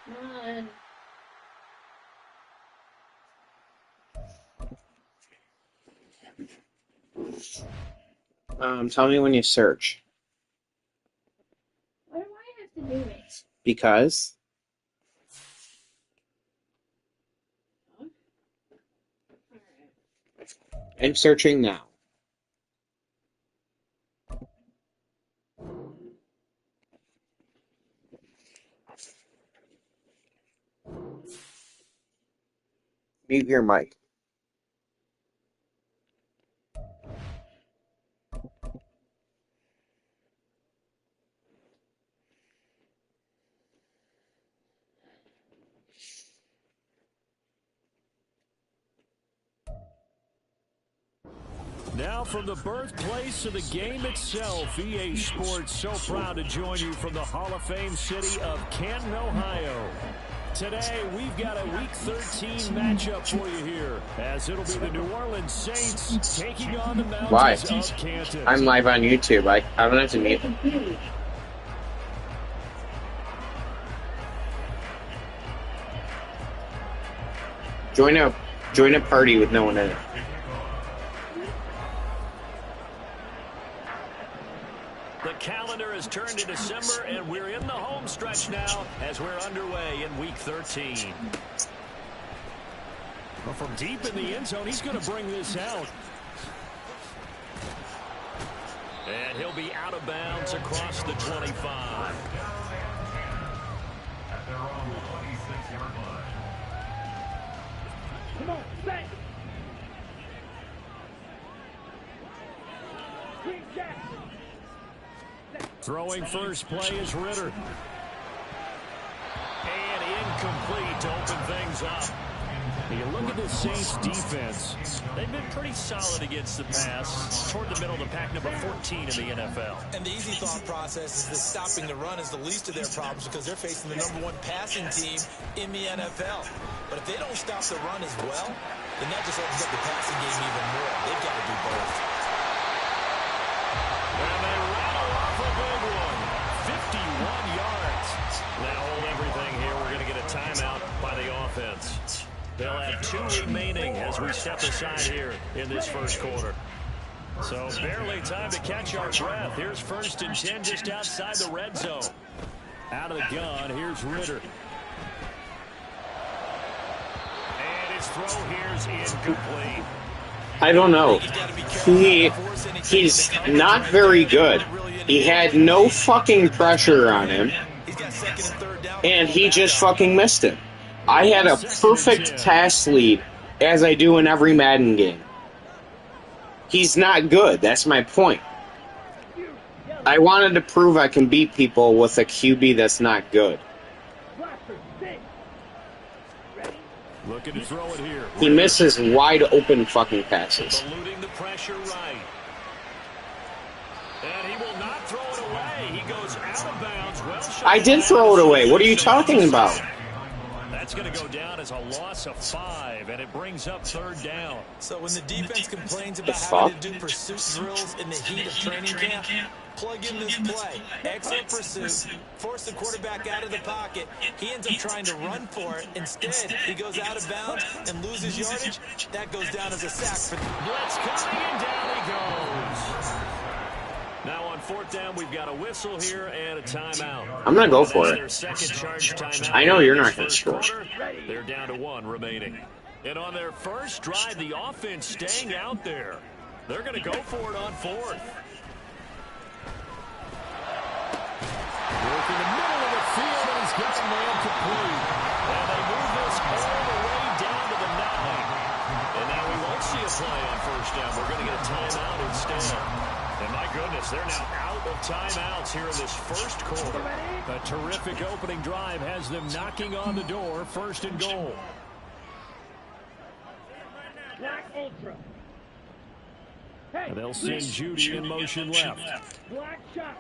Come on. Tell me when you search. Why do I have to do it? Because? Huh? I'm searching now. Mute your mic. Now from the birthplace of the game itself, EA Sports so proud to join you from the Hall of Fame city of Canton, Ohio. Today, we've got a Week 13 matchup for you here, as it'll be the New Orleans Saints taking on the Mountains of Canton. I'm live on YouTube. I don't have to mute. Join a party with no one in it. The calendar has turned to December, and we're in the home stretch now as we're underway in Week 13. Well, from deep in the end zone, he's going to bring this out. And he'll be out of bounds across the 25. Come on, stay. Throwing first play is Ritter. And incomplete to open things up. You look at the Saints defense. They've been pretty solid against the pass. Toward the middle of the pack, number 14 in the NFL. And the easy thought process is that stopping the run is the least of their problems because they're facing the #1 passing team in the NFL. But if they don't stop the run as well, then that just opens up the passing game even more. They've got to do both. And they rattle off a big one. 51 yards. Now hold everything here. We're going to get a timeout by the offense. They'll have 2 remaining as we step aside here in this first quarter. So barely time to catch our breath. Here's 1st and 10 just outside the red zone. Out of the gun, here's Ritter. And his throw here's incomplete. I don't know. He's not very good. He had no fucking pressure on him. And he just fucking missed it. I had a perfect pass lead, as I do in every Madden game. He's not good. That's my point. I wanted to prove I can beat people with a QB that's not good. Looking to throw it here. He misses wide open fucking passes. Eluding the pressure right. And he will not throw it away. He goes out of bounds. Well, I did throw it away. What are you talking about? That's going to go down as a loss of 5, and it brings up 3rd down. So when the defense complains about having to do pursuit drills in the heat of training camp, plug in this play. Excellent pursuit. Force the quarterback out of the pocket. He ends up trying to run for it. Instead, he goes out of bounds and loses yardage. That goes down as a sack. For Blitz coming, and down he goes. Now on 4th down, we've got a whistle here and a timeout. I'm going to go for it. Their second charge timeout. I know you're not going to score. They're down to 1 remaining. And on their first drive, the offense staying out there. They're going to go for it on 4th. Work in the middle of the field, and he's got a man complete. And they move this all the way down to the 9. And now we won't see a play on 1st down. We're going to get a timeout instead. And my goodness, they're now out of timeouts here in this first quarter. A terrific opening drive has them knocking on the door, 1st and goal. Black Ultra. And they'll send Judy in motion left. Black shot.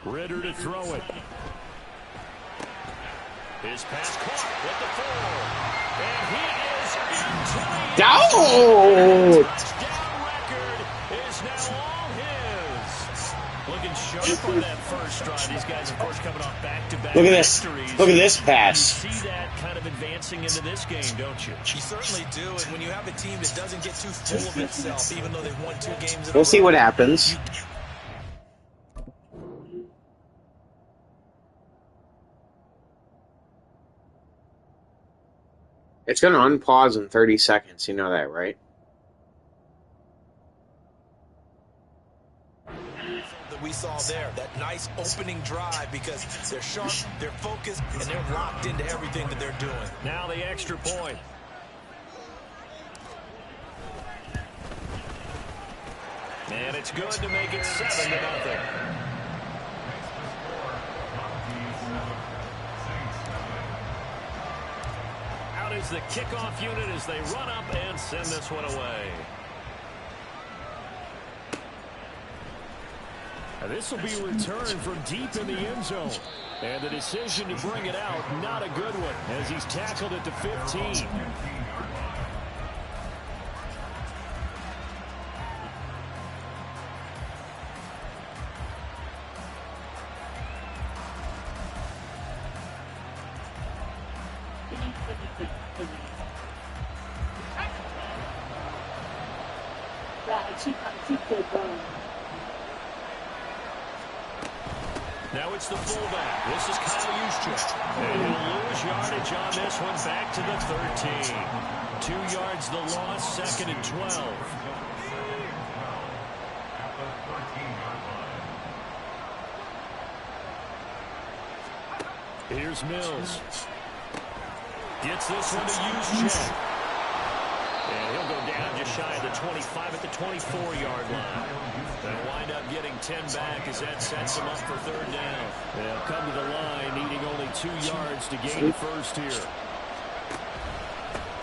Ritter to throw it. His pass caught with the 4. And he is into the Down! touchdown record is now all his. coming off back-to-back Look at this. victories. Look at this pass. You see that kind of advancing into this game, don't you? You certainly do, and when you have a team that doesn't get too full of itself, even though they've won 2 games in a row. We'll see what happens. It's going to unpause in 30 seconds. You know that, right? That we saw there, that nice opening drive, because they're sharp, they're focused, and they're locked into everything that they're doing. Now the extra point. And it's good to make it 7-0. Out is the kickoff unit as they run up and send this one away. This will be a return from deep in the end zone. And the decision to bring it out, not a good one, as he's tackled at the 15. Now it's the fullback. This is Kyle Juszczyk. And he'll lose yardage on this one, back to the 13. 2 yards the loss, 2nd and 12. Here's Mills. Gets this one to Juszczyk. And he'll go down just shy of the 25 at the 24-yard line. They'll wind up getting 10 back as that sets them up for 3rd down. They'll come to the line needing only 2 yards to gain the first here.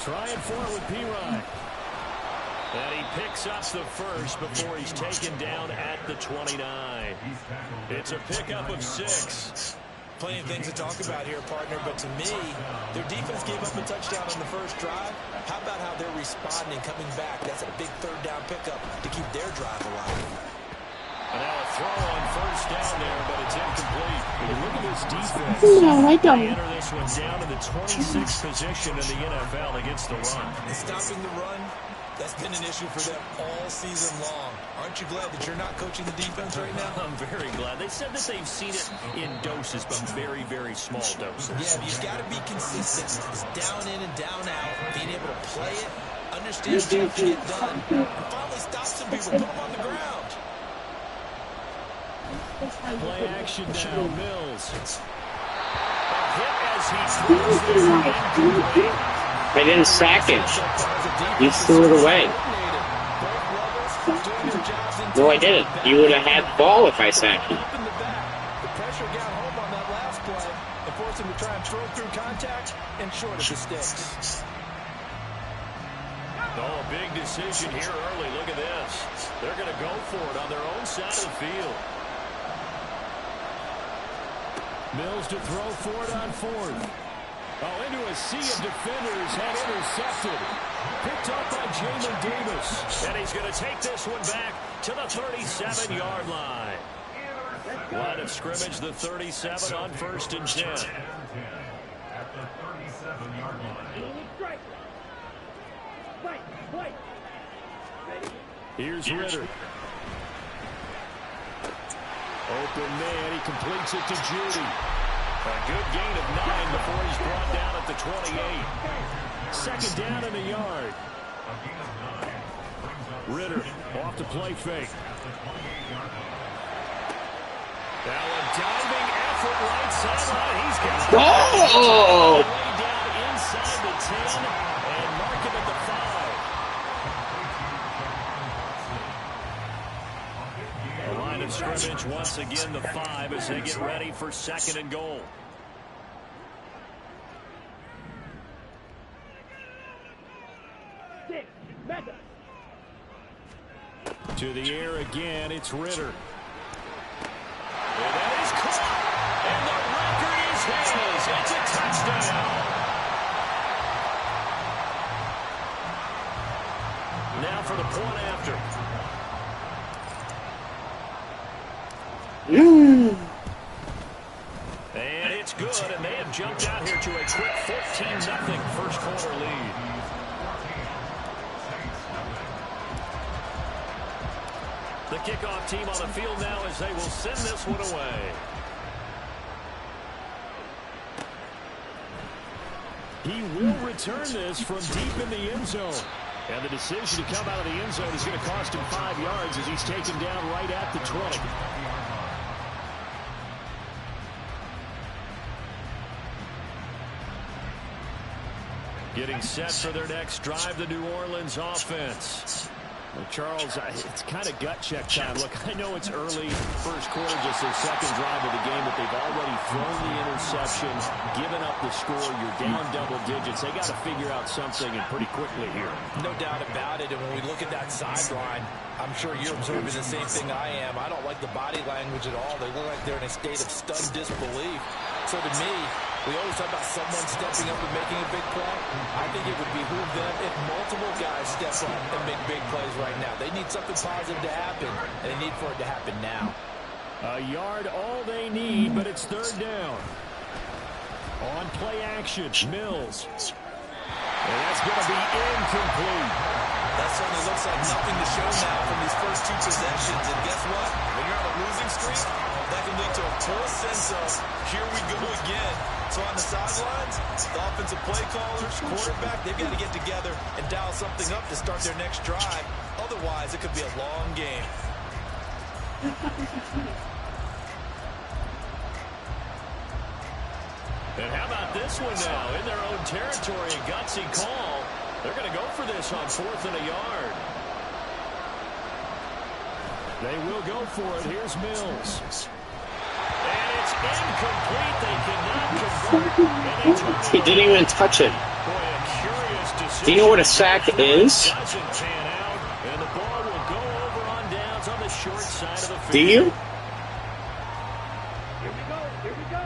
Trying for it with P-Ryan. And he picks up the first before he's taken down at the 29. It's a pickup of 6. Plenty of things to talk about here, partner, but to me, their defense gave up a touchdown on the first drive. How about how they're responding, coming back? That's a big 3rd down pickup to keep their drive alive. And now a throw on 1st down there, but it's incomplete. When you look at this defense, they enter this one down to the 26th position in the NFL against the run. And stopping the run, that's been an issue for them all season long. Aren't you glad that you're not coaching the defense right now? I'm very glad. They said that they've seen it in doses, but very, very small doses. Yeah, but you've got to be consistent. It's down in and down out, being able to play it, understand what you have to get done, and finally stop some people, put them on the ground. Play action now, Mills. A hit as he throws this incomplete. They didn't sack it. You threw it away. No, I didn't. You would have had the ball if I sacked you. The pressure got home on that last play and forced him to try and throw through contact and short of the sticks. Oh, a big decision here early. Look at this. They're going to go for it on their own side of the field. Mills to throw for it on 4th. Oh, into a sea of defenders, had intercepted. Picked up by Jalen Davis. And he's going to take this one back to the 37-yard line. Line of scrimmage, the 37 on 1st and 10. At the 37-yard line. Here's Ritter. Open man, he completes it to Judy. A good gain of 9 before he's brought down at the 28. 2nd down in the yard. Ritter off the play fake. Now a diving effort right sideline. He's got it. Oh! Way down inside the 10 and mark him at the 5. The line of scrimmage once again the 5 as they get ready for 2nd and goal. To the air again, it's Ritter. And that is caught, and the record is his. It's a touchdown. Now for the point after. good, and they have jumped out here to a quick 14-0 first quarter lead. The kickoff team on the field now as they will send this one away. He will return this from deep in the end zone. And the decision to come out of the end zone is going to cost him 5 yards as he's taken down right at the 20. Getting set for their next drive, the New Orleans offense. Well, Charles, it's kind of gut check time. Look, I know it's early, first quarter, just their second drive of the game, but they've already thrown the interception, given up the score. You're down double digits. They got to figure out something, and pretty quickly here. No doubt about it. And when we look at that sideline, I'm sure you're observing the same thing I am. I don't like the body language at all. They look like they're in a state of stunned disbelief. So to me, we always talk about someone stepping up and making a big play. I think it would behoove them if multiple guys step up and make big plays right now. They need something positive to happen, and they need for it to happen now. A yard all they need, but it's third down. On play action, Mills. And that's going to be incomplete. That certainly looks like nothing to show now from these first two possessions. And guess what? When you're on a losing streak, that can lead to a full sense of, here we go again. So on the sidelines, the offensive play callers, quarterback, they've got to get together and dial something up to start their next drive. Otherwise, it could be a long game. And how about this one now? In their own territory, a gutsy call. They're going to go for this on 4th and a yard. They will go for it. Here's Mills. And it's incomplete. They cannot convert. He didn't even touch it. Boy, a curious decision. Do you know what a sack is? Doesn't pan out, and the ball will go over on downs on the short side of the field. Do you? Here we go. Here we go.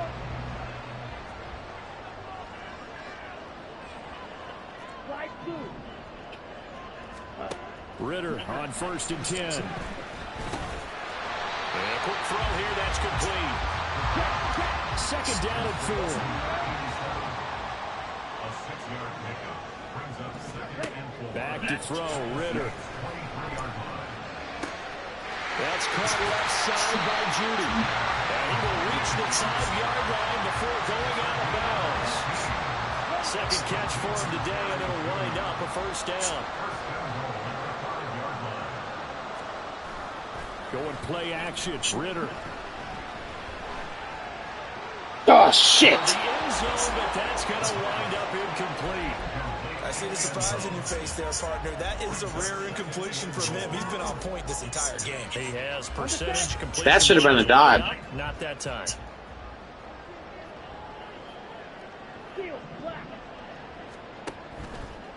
Slide two. Ritter on 1st and 10. And a quick throw here, that's complete. Second down and 4. A 6-yard pickup brings up 2nd and 4. Back to throw, Ritter. That's caught left side by Judy. And he will reach the 5-yard line before going out of bounds. Second catch for him today, and it'll wind up a first down. Going play action, Ritter. Oh, shit. The end zone, but that's going to wind up incomplete. I see the surprise in your face there, partner. That is a rare incompletion from him. He's been on point this entire game. He has percentage completion. That should have been a dot. Not that time.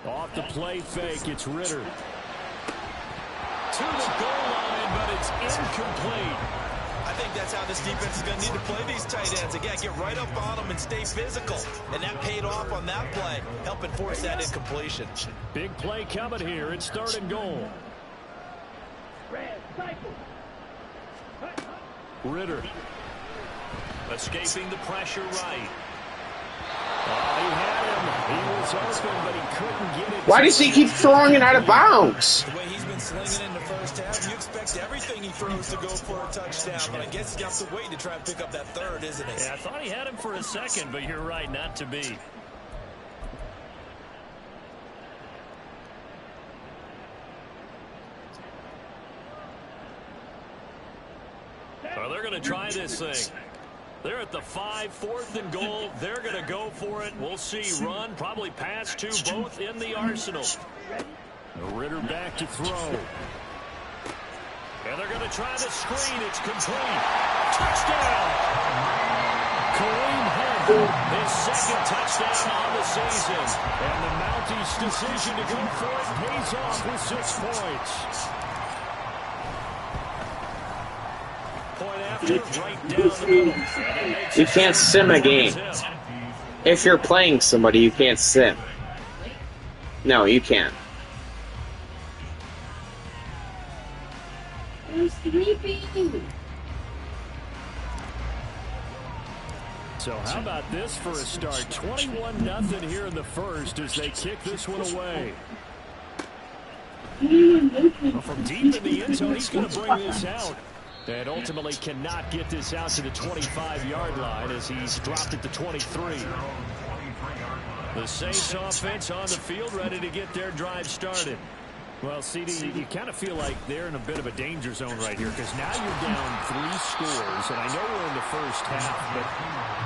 Off the play fake, it's Ritter. To the goal line, but it's incomplete. I think that's how this defense is going to need to play these tight ends. Again, get right up on them and stay physical. And that paid off on that play, helping force that incompletion. Big play coming here. It's 3rd and goal. Ritter. Escaping the pressure right. He had him. He was open, but he couldn't get it. Why does he keep throwing it out of bounds? The way he's been slinging in the first half, you expect everything he throws to go for a touchdown. But I guess he's got to wait to try and pick up that third, isn't he? Yeah, I thought he had him for a second, but you're right, not to be. Well, they're going to try this thing. They're at the 5, 4th and goal. They're going to go for it. We'll see. Run, probably pass to both in the arsenal. Ritter back to throw. And they're going to try the screen. It's complete. Touchdown! Kareem Hunt, his second touchdown on the season. And the Mounties' decision to go for it pays off with 6 points. Point after, right down the middle. You can't sim a game. If you're playing somebody, you can't sim. No, you can't. I'm sleeping. So how about this for a start? 21-0 here in the first as they kick this one away. Well, from deep in the end zone, he's going to bring this out. And ultimately cannot get this out to the 25-yard line as he's dropped it to 23. The Saints offense on the field ready to get their drive started. Well, CD, you kind of feel like they're in a bit of a danger zone right here because now you're down 3 scores, and I know we're in the first half, but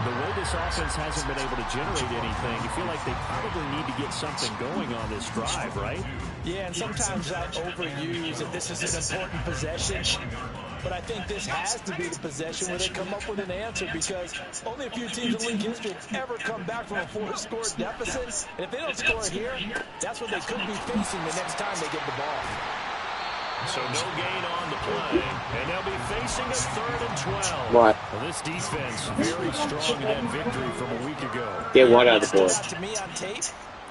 the way this offense hasn't been able to generate anything, you feel like they probably need to get something going on this drive, right? Yeah, and sometimes I overuse that this is an important possession. But I think this has to be the possession where they come up with an answer because only a few teams in league history have ever come back from a 4-score deficit. And if they don't score it here, that's what they could be facing the next time they get the ball. So no gain on the play, and they'll be facing a 3rd and 12. What? Well, this defense very strong in that victory from a week ago. Get what out of the board? To me on tape,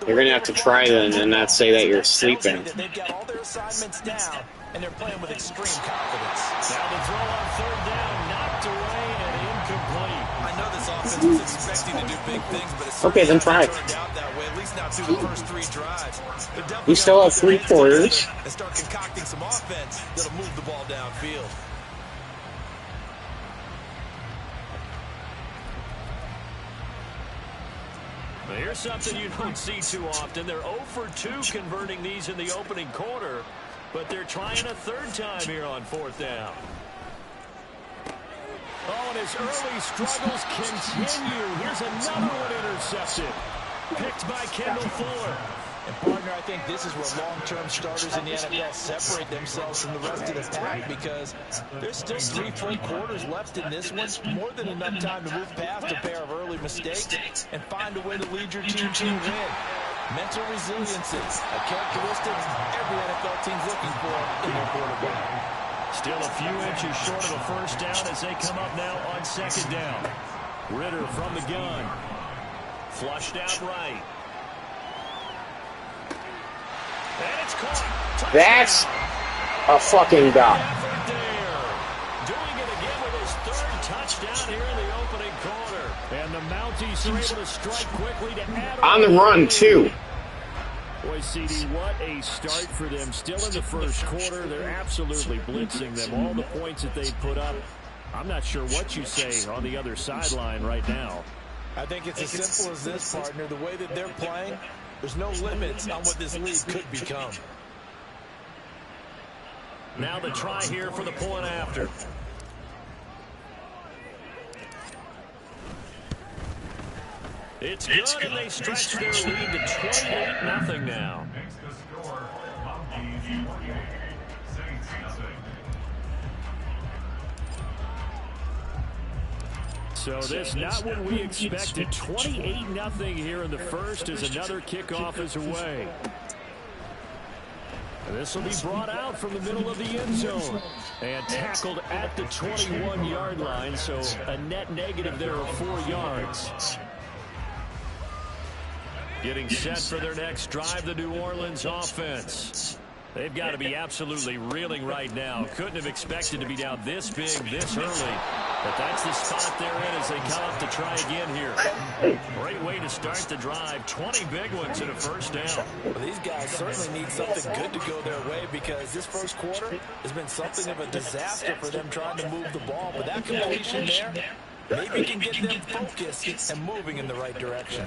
You're going to have to try then and not say that you're sleeping. They've got all their assignments down, and they're playing with extreme confidence. Now the throw on 3rd down, knocked away and incomplete. I know this offense was expecting to do big things, but it's Okay, then try. turned out that way, at least not through the first 3 drives. We still have 3 quarters. And start concocting some offense that'll move the ball downfield. Well, here's something you don't see too often. They're 0 for 2 converting these in the opening quarter, but they're trying a 3rd time here on 4th down. Oh, and his early struggles continue. Here's another one intercepted. Picked by Kendall Fuller. And, partner, I think this is where long-term starters in the NFL separate themselves from the rest of the pack because there's still 3 full quarters left in this one. More than enough time to move past a pair of early mistakes and find a way to lead your team to win. Mental resiliency, a characteristic every NFL team's looking for in their quarterback. Still a few inches short of a 1st down as they come up now on 2nd down. Ritter from the gun. Flushed out right. And it's caught. That's a fucking dot. Doing it again with his 3rd touchdown here in the opening quarter. And the Mounties are able to strike quickly to add on the run, too. Boy, CD, what a start for them. Still in the 1st quarter. They're absolutely blitzing them. All the points that they put up. I'm not sure what you say on the other sideline right now. I think it's as simple as this, partner. The way that they're playing, there's no limits on what this league could become. Now the try here for the point after. It's good, and they stretch their lead to 28-0 now. Makes the score Monkeys 48, Saints nothing. So this not what we expected. 28-0 here in the first as another kickoff is away. And this will be brought out from the middle of the end zone and tackled at the 21-yard line. So a net negative there of 4 yards. Getting set for their next drive, the New Orleans offense. They've got to be absolutely reeling right now. Couldn't have expected to be down this big, this early. But that's the spot they're in as they come up to try again here. Great way to start the drive. 20 big ones and a 1st down. Well, these guys certainly need something good to go their way because this 1st quarter has been something of a disaster for them trying to move the ball. But that completion there maybe can get them focused and moving in the right direction.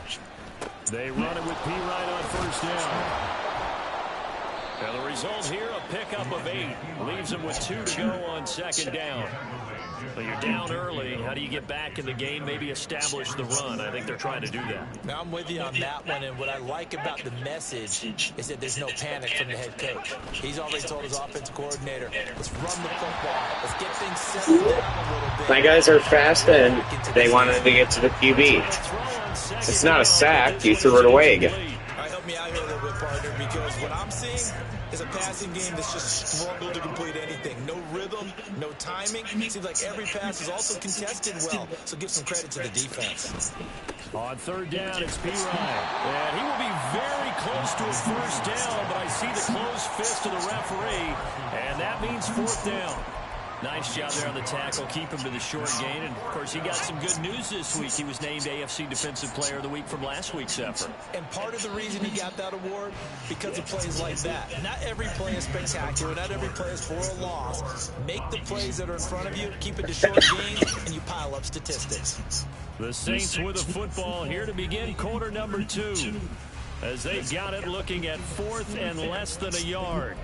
They run it with P. Wright on 1st down. Now the result here, a pickup of 8. Leaves them with 2 to go on 2nd down. But you're down early. How do you get back in the game, maybe establish the run? I think they're trying to do that. Now I'm with you on that one, and what I like about the message is that there's no panic from the head coach. He's already told his offensive coordinator, let's run the football. Let's get things settled down a little bit. My guys are fast and they wanted to get to the QB. It's not a sack. You threw it away again. All right, help me out here a little bit, partner, because what I'm seeing is a passing game that's just struggled to complete anything. No rhythm, no timing. It seems like every pass is also contested well, so give some credit to the defense. On 3rd down, it's P. Ryan. And he will be very close to a 1st down, but I see the closed fist of the referee, and that means 4th down. Nice job there on the tackle. Keep him to the short gain. And, of course, he got some good news this week. He was named AFC Defensive Player of the Week from last week's effort. And part of the reason he got that award, because of plays like that. Not every play is spectacular. Not every play is for a loss. Make the plays that are in front of you, keep it to short gains, and you pile up statistics. The Saints with a football here to begin quarter number 2. As they got it looking at 4th and less than a yard.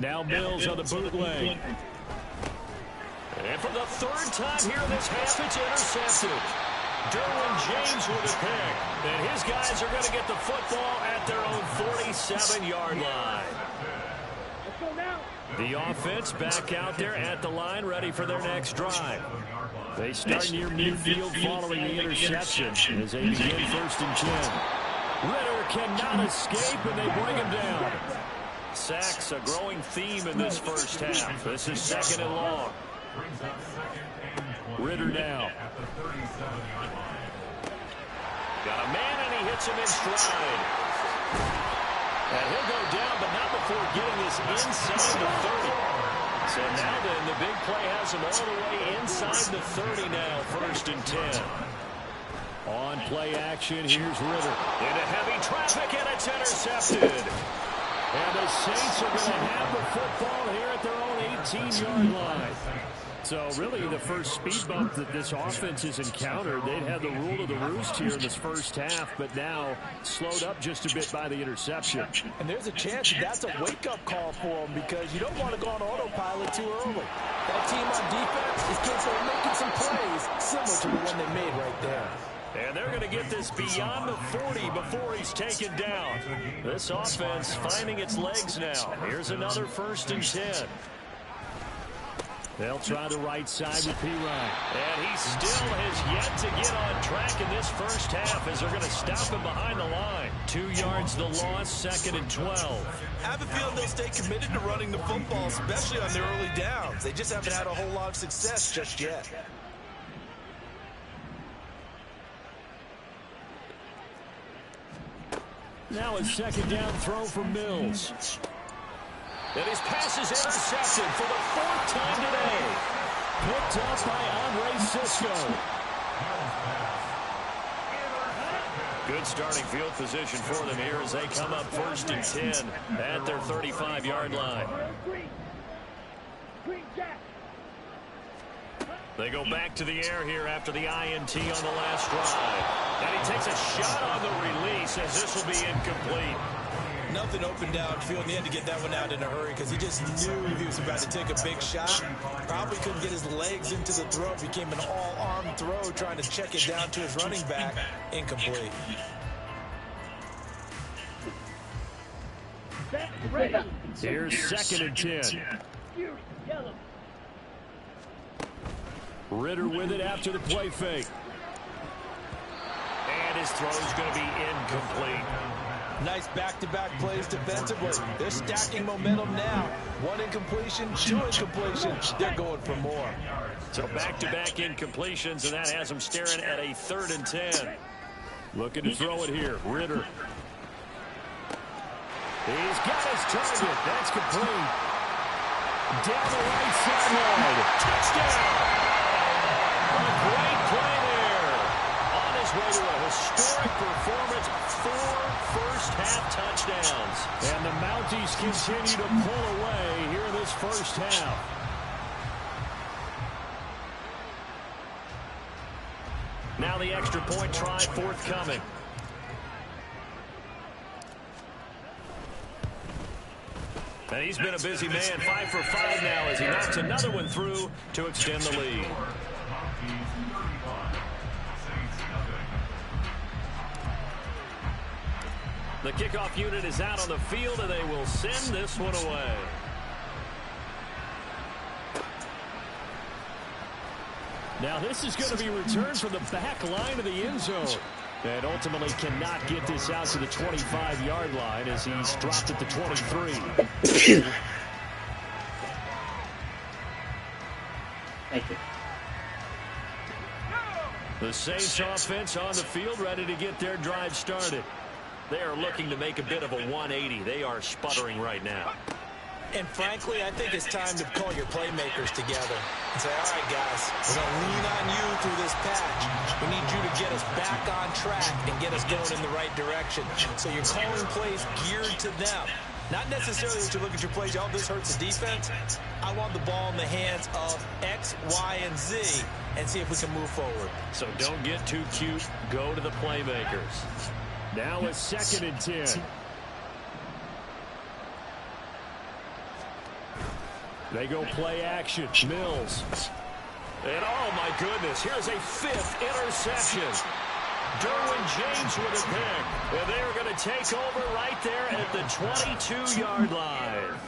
Now Mills on the bootleg. And for the 3rd time here in this half, it's intercepted. Derwin James with a pick. And his guys are going to get the football at their own 47-yard line. Let's go now. The offense back out there at the line, ready for their next drive. They start near midfield following the interception as they begin 1st and 10. Ritter cannot escape, and they bring him down. Sacks, a growing theme in this first half. This is 2nd and long. Ritter now. Got a man, and he hits him in stride. And he'll go down, but not before getting this inside the 30. So now then, the big play has him all the way inside the 30 now, 1st and 10. On play action, here's Ritter. Into heavy traffic, and it's intercepted. And the Saints are going to have the football here at their own 18-yard line. So really the first speed bump that this offense has encountered, they'd had the rule of the roost here in this first half, but now slowed up just a bit by the interception. And there's a chance that's a wake-up call for them because you don't want to go on autopilot too early. That team on defense is capable of making some plays similar to the one they made right there. And they're going to get this beyond the 40 before he's taken down. This offense finding its legs now. Here's another 1st and 10. They'll try the right side with P. Ryan. And he still has yet to get on track in this first half as they're going to stop him behind the line. 2 yards the loss, 2nd and 12. I have a feeling they'll stay committed to running the football, especially on their early downs. They just haven't had a whole lot of success just yet. Now a 2nd down throw for Mills. And his pass is intercepted for the 4th time today. Picked up by Andre Cisco. Good starting field position for them here as they come up 1st and 10 at their 35-yard line. Green Jack. They go back to the air here after the INT on the last drive. And he takes a shot on the release as this will be incomplete. Nothing open downfield, and he had to get that one out in a hurry because he just knew he was about to take a big shot. Probably couldn't get his legs into the throw. Became an all-arm throw, trying to check it down to his running back. Incomplete. Here's 2nd and 10. Ritter with it after the play fake. And his throw is going to be incomplete. Nice back-to-back plays defensively. They're stacking momentum now. 1 incompletion, 2 incompletions. They're going for more. So back-to-back incompletions, and that has them staring at a 3rd and 10. Looking to throw it here. Ritter. He's got his target. That's complete. Down the right sideline. Touchdown. A great play there. On his way to a historic performance. 4 first-half touchdowns. And the Mounties continue to pull away here in this first half. Now the extra point try forthcoming. And he's been a busy man, 5 for 5 now as he knocks another one through to extend the lead. The kickoff unit is out on the field, and they will send this one away. Now this is going to be returned from the back line of the end zone. And ultimately cannot get this out to the 25-yard line as he's dropped at the 23. Thank you. The Saints offense on the field, ready to get their drive started. They are looking to make a bit of a 180. They are sputtering right now. And frankly, I think it's time to call your playmakers together and say, all right, guys, we're going to lean on you through this patch. We need you to get us back on track and get us going in the right direction. So you're calling plays geared to them. Not necessarily that you look at your plays, oh, this hurts the defense. I want the ball in the hands of X, Y, and Z and see if we can move forward. So don't get too cute. Go to the playmakers. Now it's 2nd and 10. They go play action. Mills. And oh my goodness, here's a 5th interception. Derwin James with a pick. And they are going to take over right there at the 22-yard line.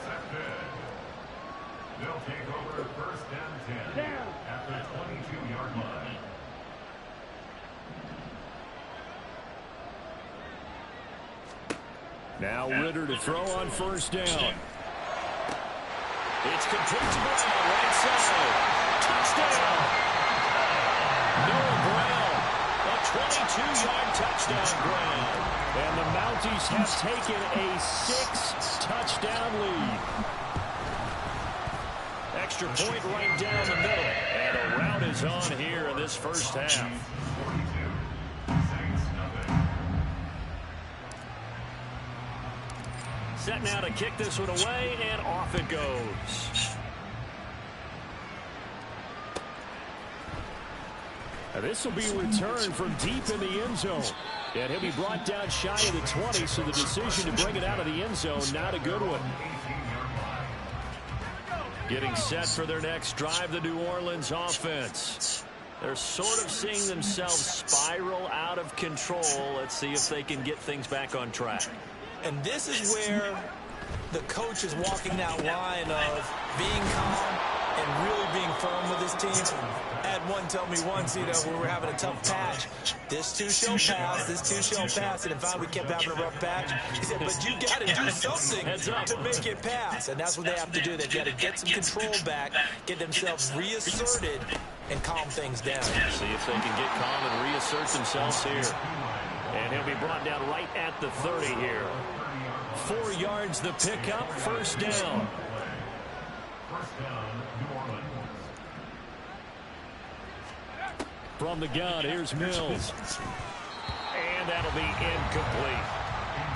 They'll take over 1st and 10 at the 22-yard line. Now Ritter to throw on 1st down. It's complete to Brown, right side. Touchdown. Noah Brown, a 22-yard touchdown grab. And the Mounties have taken a 6-touchdown lead. Extra point right down the middle. And a rout is on here in this first half. Set now to kick this one away, and off it goes. Now this will be returned from deep in the end zone. And he'll be brought down shy of the 20, so the decision to bring it out of the end zone, not a good one. Getting set for their next drive, the New Orleans offense. They're sort of seeing themselves spiral out of control. Let's see if they can get things back on track. And this is where the coach is walking that line of being calm and really being firm with his team. I had one tell me once, you know, when we were having a tough patch, this too shall pass, this too shall pass. And if we kept having a rough patch, he said, but you got to do something to make it pass. And that's what they have to do. They've got to get some control back, get themselves reasserted, and calm things down. See if they can get calm and reassert themselves here. And he'll be brought down right at the 30 here. 4 yards the pickup, 1st down. From the gun, here's Mills. And that'll be incomplete.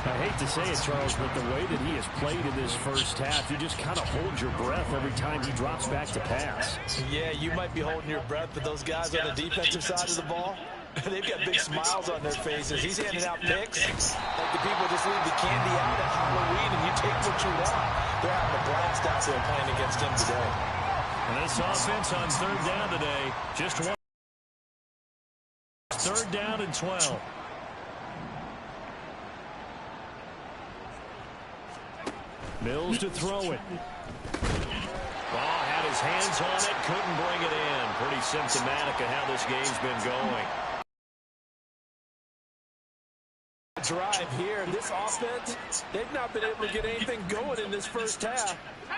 I hate to say it, Charles, but the way that he has played in this first half, you just kind of hold your breath every time he drops back to pass. Yeah, you might be holding your breath, but those guys on the defensive side of the ball, they've got big smiles on their faces. He's handing out picks like the people just leave the candy out at Halloween and you take what you want. They're having a blast out there playing against him today. And this offense on 3rd down today, just one. 3rd down and 12. Mills to throw it. Ball had his hands on it, couldn't bring it in. Pretty symptomatic of how this game's been going. Drive here. This offense, they've not been able to get anything going in this first half.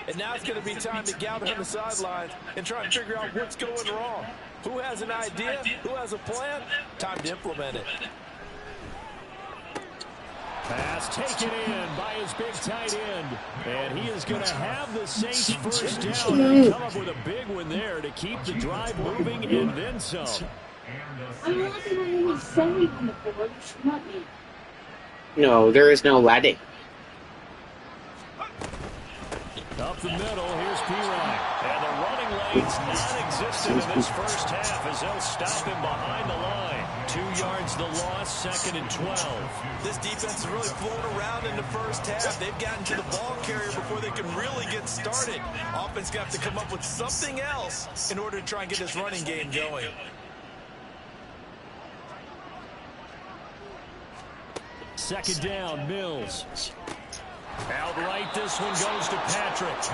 And now it's going to be time to gather on the sidelines and try and figure out what's going wrong. Who has an idea? Who has a plan? Time to implement it. Pass taken in by his big tight end. And he is going to have the Saints 1st down. And come up with a big one there to keep the drive moving and then some. I'm not letting any selling on the board. Not me. No, there is no letting. Up the middle, here's P-Ryan. And the running lane's non-existent in this first half as they'll stop him behind the line. 2 yards the loss, 2nd and 12. This defense is really flown around in the first half. They've gotten to the ball carrier before they can really get started. Offense got to come up with something else in order to try and get this running game going. Second down, Mills. Outright, this one goes to Patrick.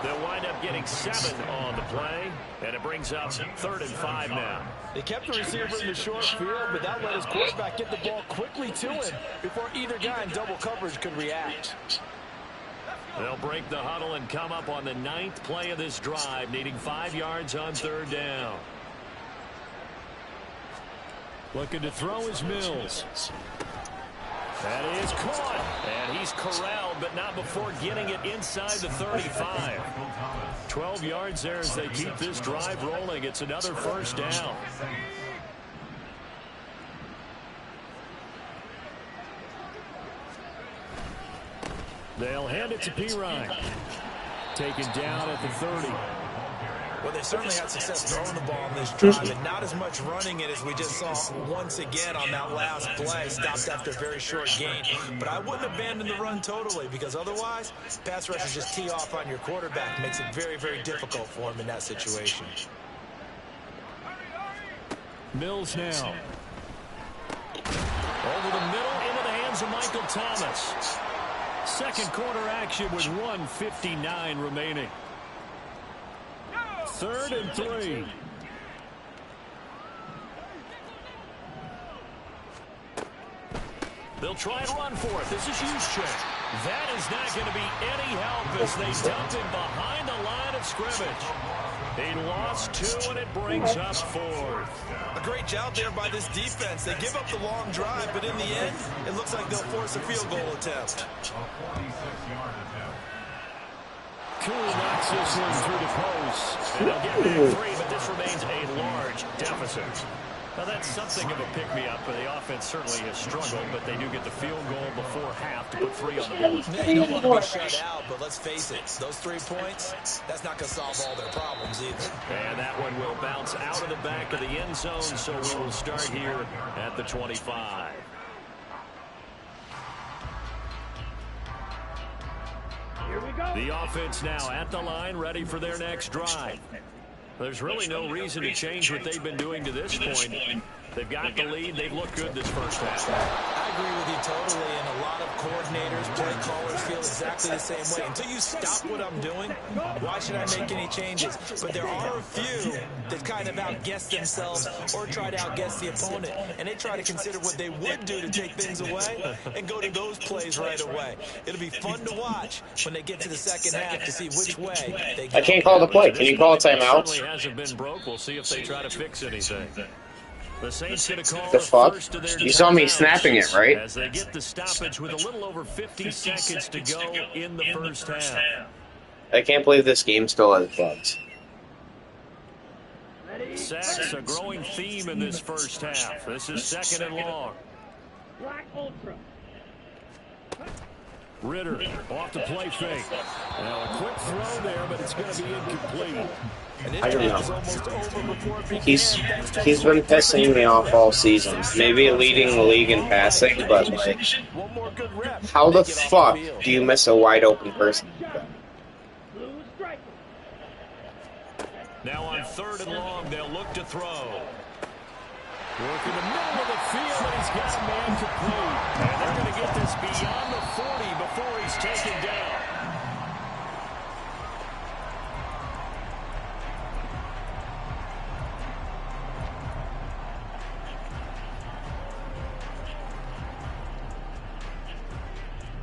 They'll wind up getting 7 on the play, and it brings up 3rd and 5 now. They kept the receiver in the short field, but that let his quarterback get the ball quickly to him before either guy in double coverage could react. They'll break the huddle and come up on the 9th play of this drive, needing 5 yards on 3rd down. Looking to throw is Mills. That is caught. And he's corralled, but not before getting it inside the 35. 12 yards there as they keep this drive rolling. It's another first down. They'll hand it to Pirine. Taken down at the 30. Well, they certainly had success throwing the ball on this drive, and not as much running it as we just saw once again on that last play. Stopped after a very short gain. But I wouldn't abandon the run totally, because otherwise, pass rushers just tee off on your quarterback. Makes it very, very difficult for him in that situation. Mills now. Over the middle, into the hands of Michael Thomas. Second quarter action with 1:59 remaining. 3rd and 3. They'll try and run for it. This is Juszczyk. That is not going to be any help as they dump him behind the line of scrimmage. He lost 2, and it brings up 4th. A great job there by this defense. They give up the long drive, but in the end, it looks like they'll force a field goal attempt. Cool knocks this one through the post. And they'll get back 3, but this remains a large deficit. Now, that's something of a pick-me-up, but the offense certainly has struggled, but they do get the field goal before half to put 3 on the board. Yeah, you don't want to be shut out, but let's face it, those 3 points, that's not going to solve all their problems either. And that one will bounce out of the back of the end zone, so we will start here at the 25. Here we go. The offense now at the line, ready for their next drive. There's really no reason to change what they've been doing to this point. They've got the lead. They've looked good this first half. I agree with you totally, and a lot of coordinators, play callers feel exactly the same way. Until you stop what I'm doing, why should I make any changes? But there are a few that kind of outguess themselves or try to outguess the opponent, and they try to consider what they would do to take things away and go to those plays right away. It'll be fun to watch when they get to the second half to see which way they go. I can't call the play. Can you call a timeout? Certainly hasn't been broke. We'll see if they try to fix anything. The Saints going to call The fuck? first of their You saw me timeouts snapping it, right? as they get the stoppage with a little over 50 seconds to go in the first half. I can't believe this game still has bugs. Sacks a growing theme in this first half. This is 2nd and long. Black Ultra. Ritter off the play fake. Now a quick throw there, but it's going to be incomplete. I don't know. He's been pissing me off all season. Maybe leading the league in passing, but like, how the fuck do you miss a wide open person? Now on 3rd and long, they'll look to throw. Work in the middle of the field, and he's got a man complete. And they're going to get this beyond the 40 before he's taken down.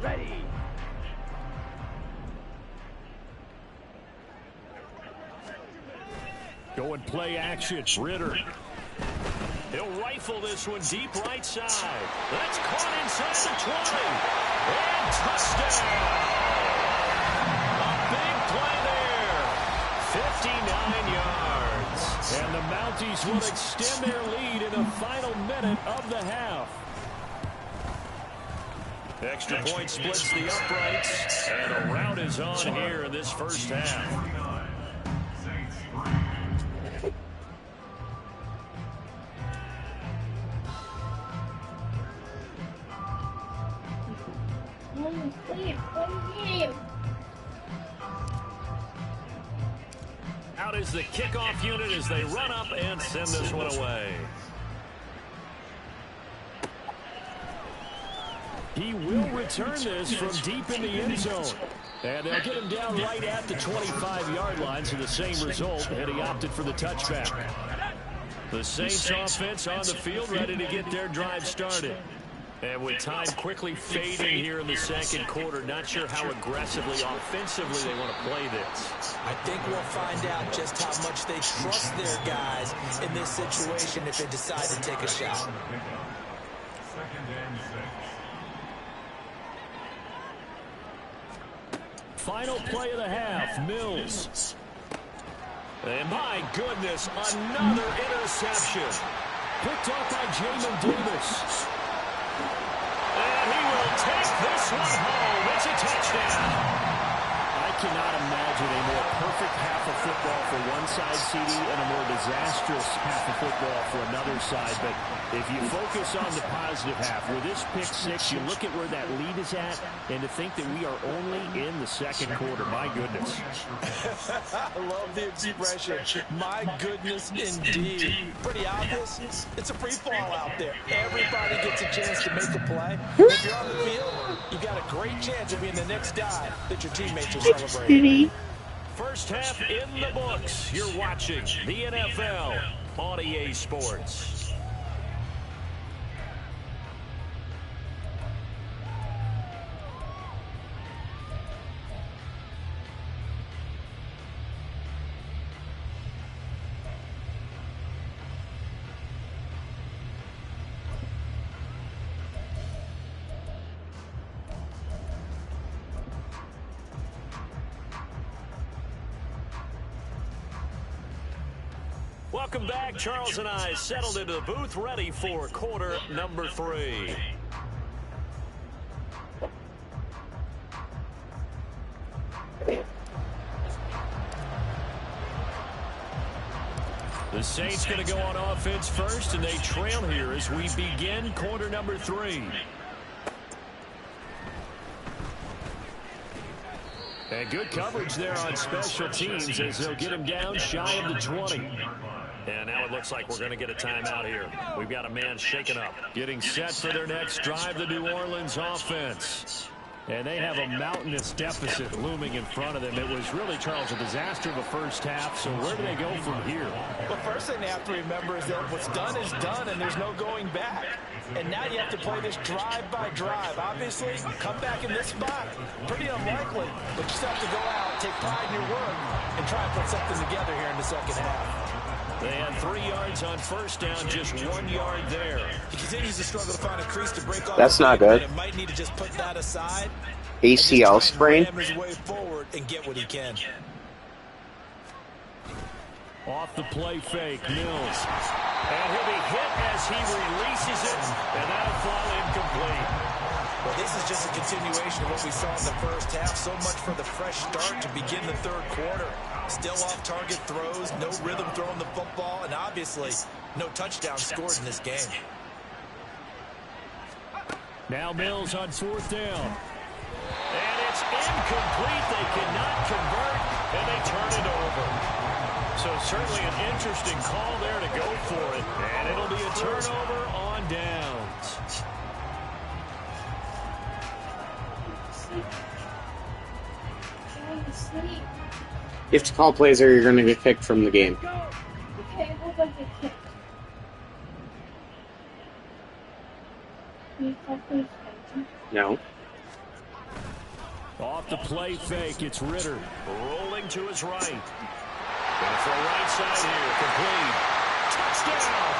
Ready. Going play action. Ritter. He'll rifle this one deep right side. That's caught inside the 20. And touchdown. A big play there. 59 yards. And the Mounties will extend their lead in the final minute of the half. Extra point splits the uprights. And a rout is on here in this first half. Out is the kickoff unit as they run up and send this one away. He will return this from deep in the end zone. And they'll get him down right at the 25-yard line, so the same result, and he opted for the touchback. The Saints offense on the field ready to get their drive started. And with time quickly fading here in the second quarter, not sure how aggressively, offensively they want to play this. I think we'll find out just how much they trust their guys in this situation if they decide to take a shot. 2nd and 6. Final play of the half, Mills. And my goodness, another interception. Picked off by Jamin Davis. And he will take this one home. It's a touchdown. I cannot imagine a more perfect half of football for one side, CD, and a more disastrous half of football for another side. But if you focus on the positive half, with this pick six, you look at where that lead is at, and to think that we are only in the second quarter. My goodness. I love the expression. My goodness, indeed. Pretty obvious. It's a free fall out there. Everybody gets a chance to make a play. If you're on the field, you've got a great chance of being the next guy that your teammates are celebrating. First half in the books. You're watching the NFL on EA Sports. Welcome back. Charles and I settled into the booth, ready for quarter number 3. The Saints going to go on offense first, and they trail here as we begin quarter number 3. And good coverage there on special teams as they'll get him down shy of the 20. And now it looks like we're going to get a timeout here. We've got a man shaken up. Getting set for their next drive, the New Orleans offense. And they have a mountainous deficit looming in front of them. It was really, Charles, a disaster of the first half. So where do they go from here? Well, first thing they have to remember is that what's done is done, and there's no going back. And now you have to play this drive by drive. Obviously, come back in this spot, pretty unlikely. But you still have to go out, take pride in your work, and try and put something together here in the second half. They had 3 yards on first down, just 1 yard there. He continues to struggle to find a crease to break off. That's not good. Might need to just put that aside. ACL sprain. Ram his way forward and get what he can. Off the play fake, Mills. And he'll be hit as he releases it, and that'll fall incomplete. Well, this is just a continuation of what we saw in the first half. So much for the fresh start to begin the third quarter. Still off-target throws, no rhythm throwing the football, and obviously no touchdown scored in this game. Now Mills on 4th down. And it's incomplete. They cannot convert, and they turn it over. So certainly an interesting call there to go for it. And it'll be a turnover on downs. You have to call plays or you're going to get kicked from the game. Okay, hold on, get kicked. Can you call please? No. Off the play fake, it's Ritter. Rolling to his right. And for the right side here, complete. Touchdown!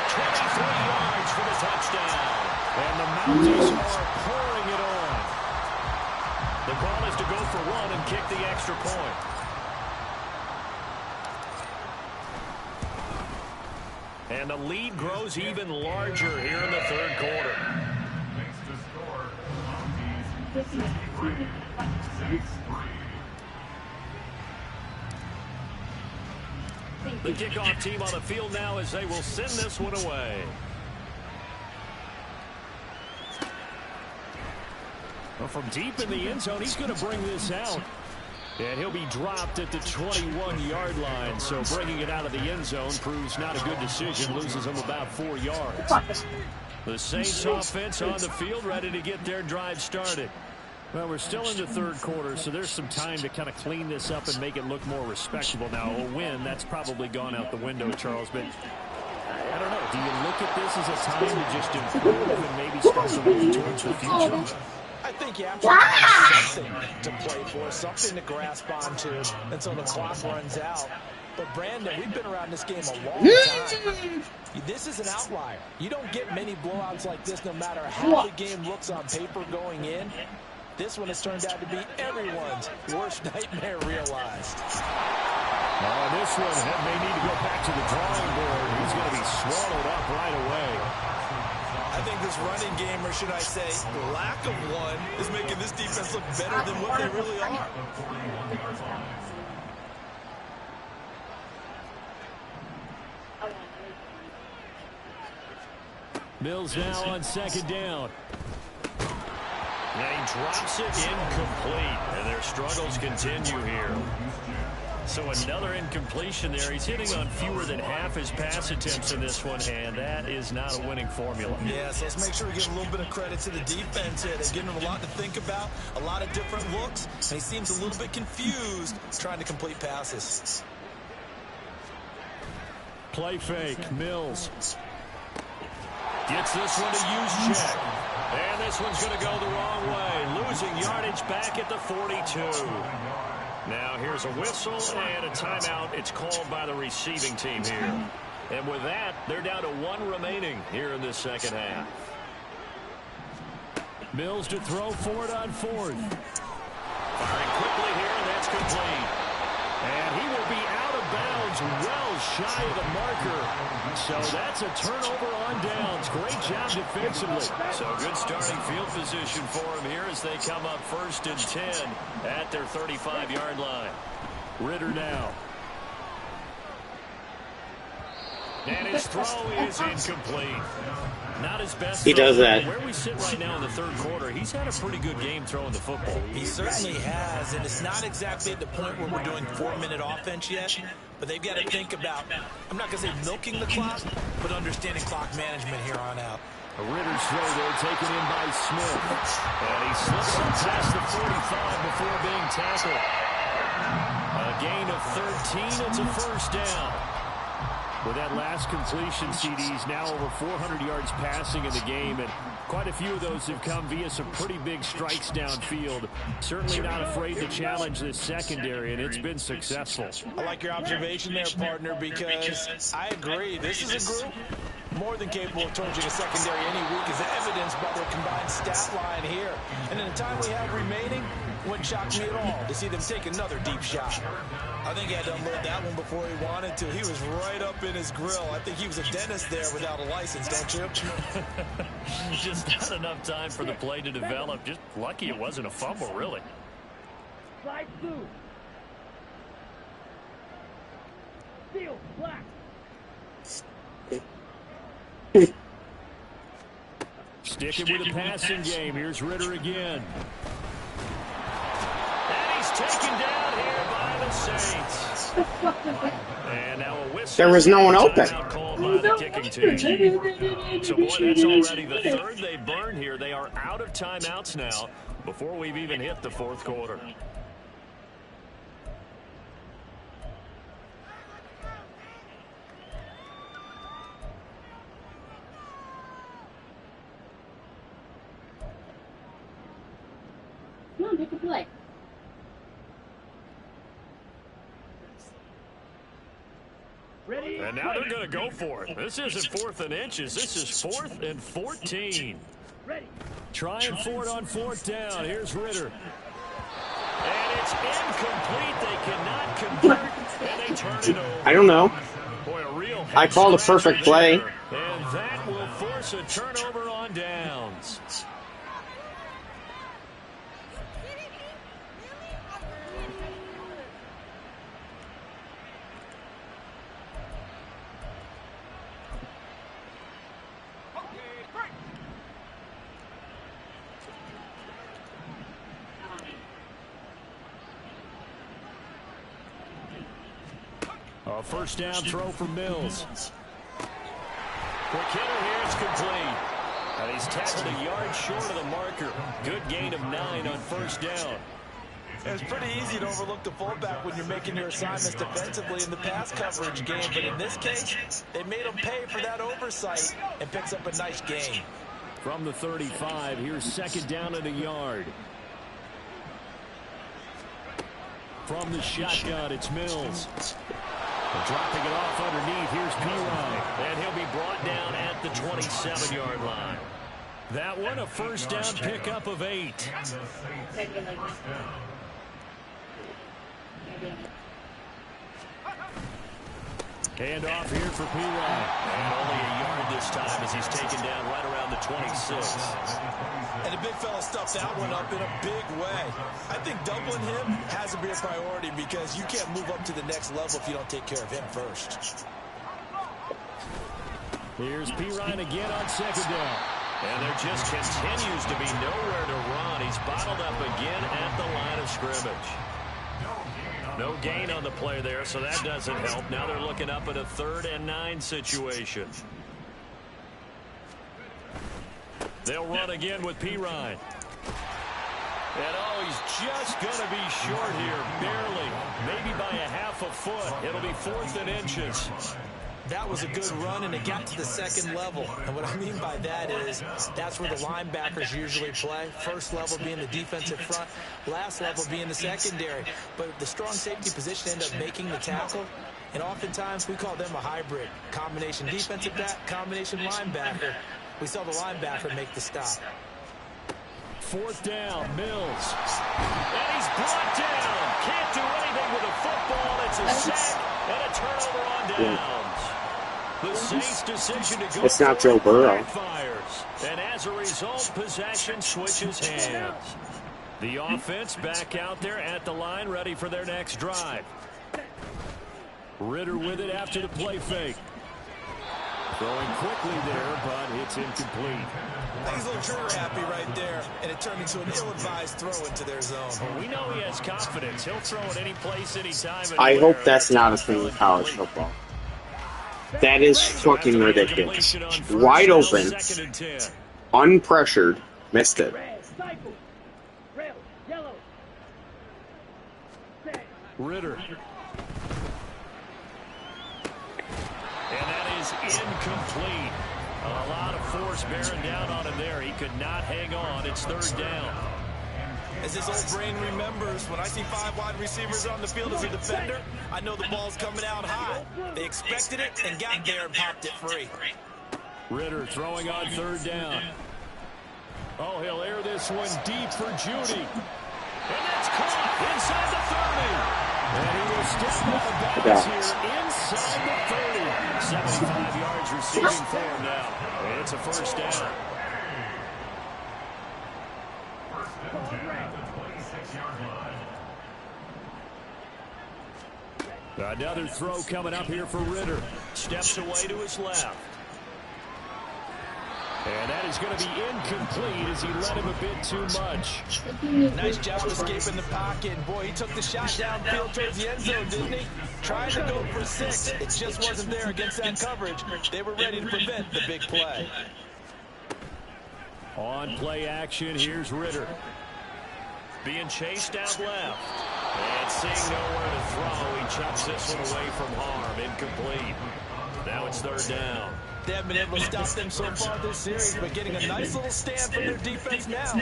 23 yards for the touchdown. And the Mounties are pouring it on. The call is to go for 1 and kick the extra point. And the lead grows even larger here in the third quarter. Makes the score. Mounties 6-3. The kickoff team on the field now as they will send this one away. Well, from deep in the end zone, he's going to bring this out. And he'll be dropped at the 21-yard line. So bringing it out of the end zone proves not a good decision. Loses him about 4 yards. The Saints offense on the field, ready to get their drive started. Well, we're still in the third quarter, so there's some time to kind of clean this up and make it look more respectable. Now, a win, that's probably gone out the window, Charles. But I don't know. Do you look at this as a time to just improve and maybe start to look towards the future? I think you have to find something to play for, something to grasp onto until the clock runs out. But, Brandon, we've been around this game a long time. This is an outlier. You don't get many blowouts like this no matter how the game looks on paper going in. This one has turned out to be everyone's worst nightmare realized. Oh, this one may need to go back to the drawing board. He's going to be swallowed up right away. I think this running game, or should I say lack of one, is making this defense look better than what they really are. Mills now on second down. And he drops it incomplete. And their struggles continue here. So another incompletion there. He's hitting on fewer than half his pass attempts in this one, and that is not a winning formula. Yeah, so let's make sure we give a little bit of credit to the defense here. They're giving him a lot to think about, a lot of different looks, and he seems a little bit confused trying to complete passes. Play fake. Mills gets this one to use check. And this one's going to go the wrong way. Losing yardage back at the 42. Now here's a whistle and a timeout. It's called by the receiving team here. And with that, they're down to one remaining here in this second half. Mills to throw forward on fourth. Firing quickly here, and that's complete. And he will be out of bounds well shy of the marker. So that's a turnover on downs. Great job defensively. So good starting field position for him here as they come up 1st and 10 at their 35-yard line. Ritter now. And his throw is incomplete. Not his best. He does that. Where we sit right now in the third quarter, he's had a pretty good game throwing the football. He certainly has, and it's not exactly at the point where we're doing 4-minute offense yet, but they've got to think about, I'm not going to say milking the clock, but understanding clock management here on out. A Ritter's throw there taken in by Smith. And he slips up past the 45 before being tackled. A gain of 13. It's a first down. With that last completion, CD's now over 400 yards passing in the game, and quite a few of those have come via some pretty big strikes downfield. Certainly not afraid to challenge this secondary, and it's been successful. I like your observation there, partner, because I agree. This is a group more than capable of torching a secondary any week, as evidenced by their combined stat line here. And in the time we have remaining, wouldn't shock me at all to see them take another deep shot. I think he had to unload that one before he wanted to. He was right up in his grill. I think he was a dentist there without a license, don't you? Just not enough time for the play to develop. Just lucky it wasn't a fumble, really. Slide through. Steal, black. Sticking with the passing game. Here's Ritter again. And he's taken down here by the Saints. And now a whistle. There was no one open. Called by the kicking team. So, boy, that's already the third they burned here. They are out of timeouts now before we've even hit the fourth quarter. Come on, pick a play. Ready? And now they're going to go for it. This isn't 4th and inches. This is 4th and 14. Ready. Trying for it on 4th down. Here's Ritter. And it's incomplete. They cannot convert, and they turn it over. I don't know. Boy, a real I called a perfect play. And that will force a turnover on downs. A first down throw for Mills. Quick hitter here, it's complete. And he's tackled a yard short of the marker. Good gain of 9 on first down. It's pretty easy to overlook the fullback when you're making your assignments defensively in the pass coverage game, but in this case, they made him pay for that oversight and picks up a nice gain. From the 35, here's second down and a yard. From the shotgun, it's Mills. Dropping it off underneath, here's Pirine. And he'll be brought down at the 27-yard line. That one, a first down pickup of 8. Hand off here for Pirine. And only a yard this time as he's taken down right around the 26. And the big fella stuffed that one up in a big way. I think doubling him has to be a priority because you can't move up to the next level if you don't take care of him first. Here's Pirine again on second down. And there just continues to be nowhere to run. He's bottled up again at the line of scrimmage. No gain on the play there, so that doesn't help. Now they're looking up at a 3rd and 9 situation. They'll run again with Pirine. And oh, he's just going to be short here, barely. Maybe by a half a foot. It'll be 4th and inches. That was a good run, and it got to the second level. And what I mean by that is that's where the linebackers usually play. First level being the defensive front, last level being the secondary. But the strong safety position ended up making the tackle, and oftentimes we call them a hybrid. Combination defensive back, combination linebacker. We saw the linebacker make the stop. 4th down, Mills. And he's brought down. Can't do anything with the football. It's a sack and a turnover on downs. The Saints' decision to go it's not Joe Burrow. Backfires. And as a result, possession switches hands. The offense back out there at the line, ready for their next drive. Ritter with it after the play fake. Throwing quickly there, but it's incomplete. He's a little trigger happy right there, and it turned into an ill-advised throw into their zone. Well, we know he has confidence. He'll throw it any place, anytime. I hope that's not a thing in college football. That is fucking ridiculous. Wide open, unpressured, missed it. Ritter. And that is incomplete. A lot of force bearing down on him there. He could not hang on. It's 3rd down. As his old brain remembers, when I see 5 wide receivers on the field as a defender, I know the ball's coming out high. They expected it and got there and popped it free. Ritter throwing on 3rd down. Oh, he'll air this one deep for Judy. And that's caught inside the 30. And he will step out of bounds here inside the 30. 75 yards receiving for him now. And it's a first down. Another throw coming up here for Ritter. Steps away to his left. And that is going to be incomplete as he led him a bit too much. Nice job escaping the pocket. Boy, he took the shot downfield towards the end zone, didn't he? Trying to go for 6. It just wasn't there against that coverage. They were ready to prevent the big play. On play action, here's Ritter. Being chased out left. And seeing nowhere to throw, he chucks this one away from harm. Incomplete. Now it's 3rd down. They haven't been able to stop them so far this series, but getting a nice little stand from their defense now.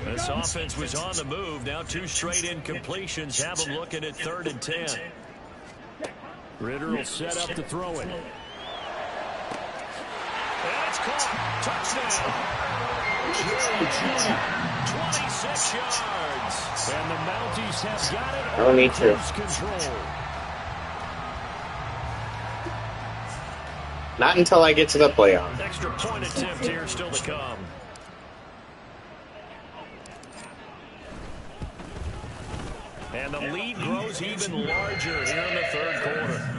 This offense was on the move. Now 2 straight incompletions have them looking at 3rd and 10. Ritter will set up to throw it. And it's caught. Touchdown. Jerry Judy, 26 yards. And the Mounties have got it under close control. Not until I get to the playoff. Extra point attempt here still to come. And the lead grows even larger here in the 3rd quarter.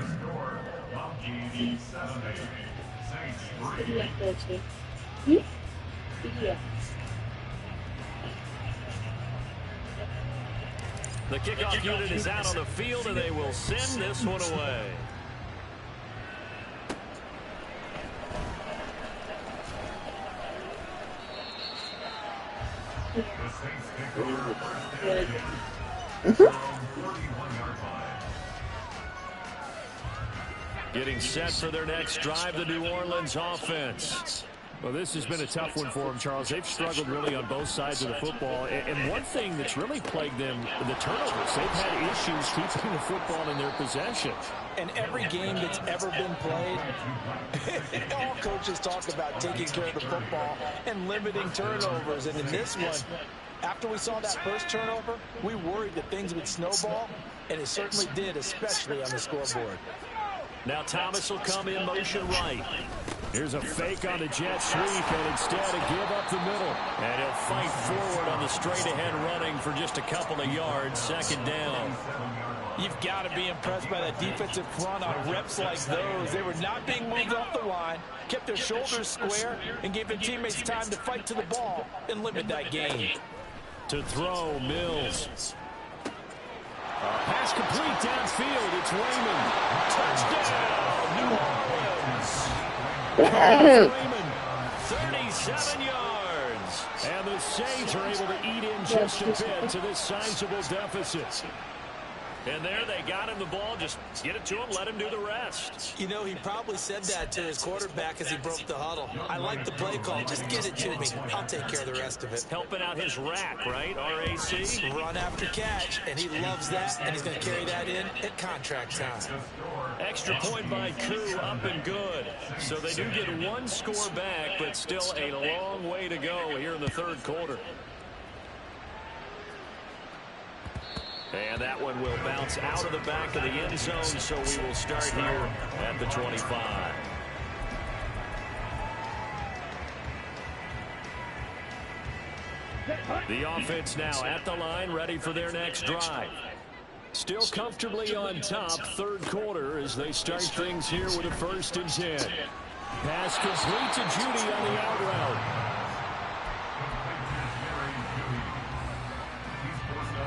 The kickoff unit is out on the field, and they will send this one away. Good. Getting set for their next drive, the New Orleans offense. Well, this has been a tough one for them, Charles. They've struggled really on both sides of the football. And one thing that's really plagued them, the turnovers. They've had issues keeping the football in their possession. And every game that's ever been played, all coaches talk about taking care of the football and limiting turnovers. And in this one, after we saw that first turnover, we worried that things would snowball, and it certainly did, especially on the scoreboard. Now Thomas will come in motion right. Here's a fake on the jet sweep, and instead a give up the middle. And he'll fight forward on the straight-ahead running for just a couple of yards, second down. You've got to be impressed by that defensive front on reps like those. They were not being moved off the line, kept their shoulders square, and gave their teammates time to fight to the ball and limit that gain. To throw, Mills. Pass complete downfield. It's Raymond. Touchdown, New Orleans. Raymond, 37 yards. And the Saints are able to eat in just a bit to this sizable deficit. And there they got him the ball. Just get it to him, let him do the rest. You know, he probably said that to his quarterback as he broke the huddle. I like the play call. Just get it to me. I'll take care of the rest of it. Helping out his rack, right? RAC. Run after catch, and he loves that, and he's going to carry that in at contract time. Extra point by Koo, up and good. So they do get one score back, but still a long way to go here in the third quarter. And that one will bounce out of the back of the end zone, so we will start here at the 25. The offense now at the line, ready for their next drive. Still comfortably on top, third quarter, as they start things here with a 1st and 10. Pass complete to Judy on the out route.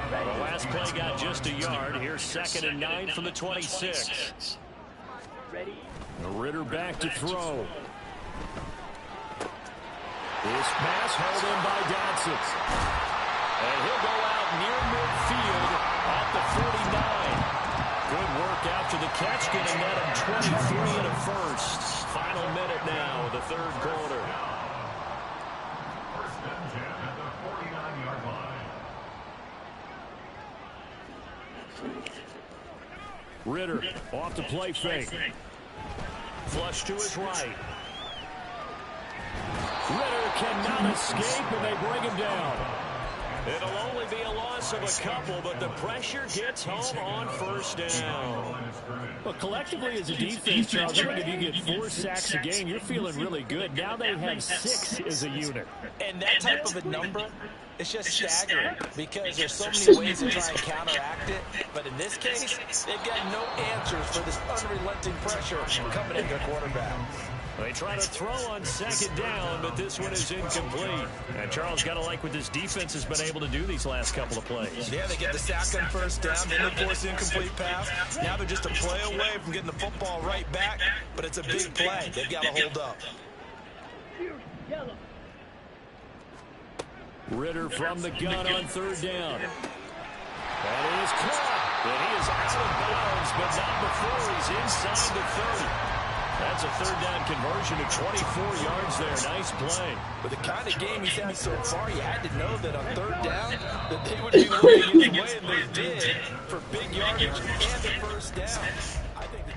The last play got just a yard. Here's 2nd and 9 from the 26. Ritter back to throw. This pass held in by Dotson. And he'll go out near midfield at the 49. Good work after the catch, getting that in 23 and a first. Final minute now of the third quarter. First and 10 at the 49-yard line. Ritter off the play fake. Flush to his right. Ritter cannot escape, and they bring him down. It'll only be a loss of a couple, but the pressure gets home on 1st down. Well, collectively as a defense, Charles, I think if you get 4 sacks a game, you're feeling really good. Now they have 6 as a unit. And that type of a number, it's just staggering because there's so many ways to try and counteract it. But in this case, they've got no answers for this unrelenting pressure coming at their quarterback. They try to throw on 2nd down, but this one is incomplete. And Charles, got to like what this defense has been able to do these last couple of plays. Yeah, they get the sack on 1st down, then they force an incomplete pass. Now they're just a play away from getting the football right back, but it's a big play. They've got to hold up. Ritter from the gun on 3rd down. And it is caught. And he is out of bounds, but not before he's inside the 30. That's a 3rd down conversion to 24 yards there. Nice play. With the kind of game he's had so far, you had to know that on 3rd down that they would be looking his way, and they did, for big yardage and the 1st down. I think the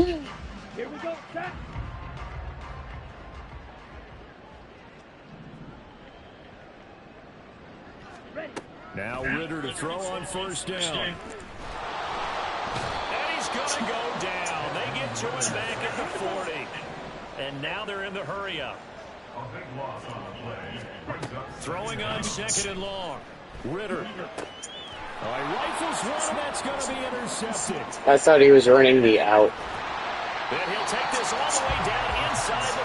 deep. Here we go, set. Ready. Now Ritter to throw on 1st down. And he's going to go down. They get to him back at the 40. And now they're in the hurry-up. A big loss on the play. Brings up Throwing on 2nd and long. Ritter. He rifles one, and that's going to be intercepted. I thought he was running the out. And he'll take this all the way down inside the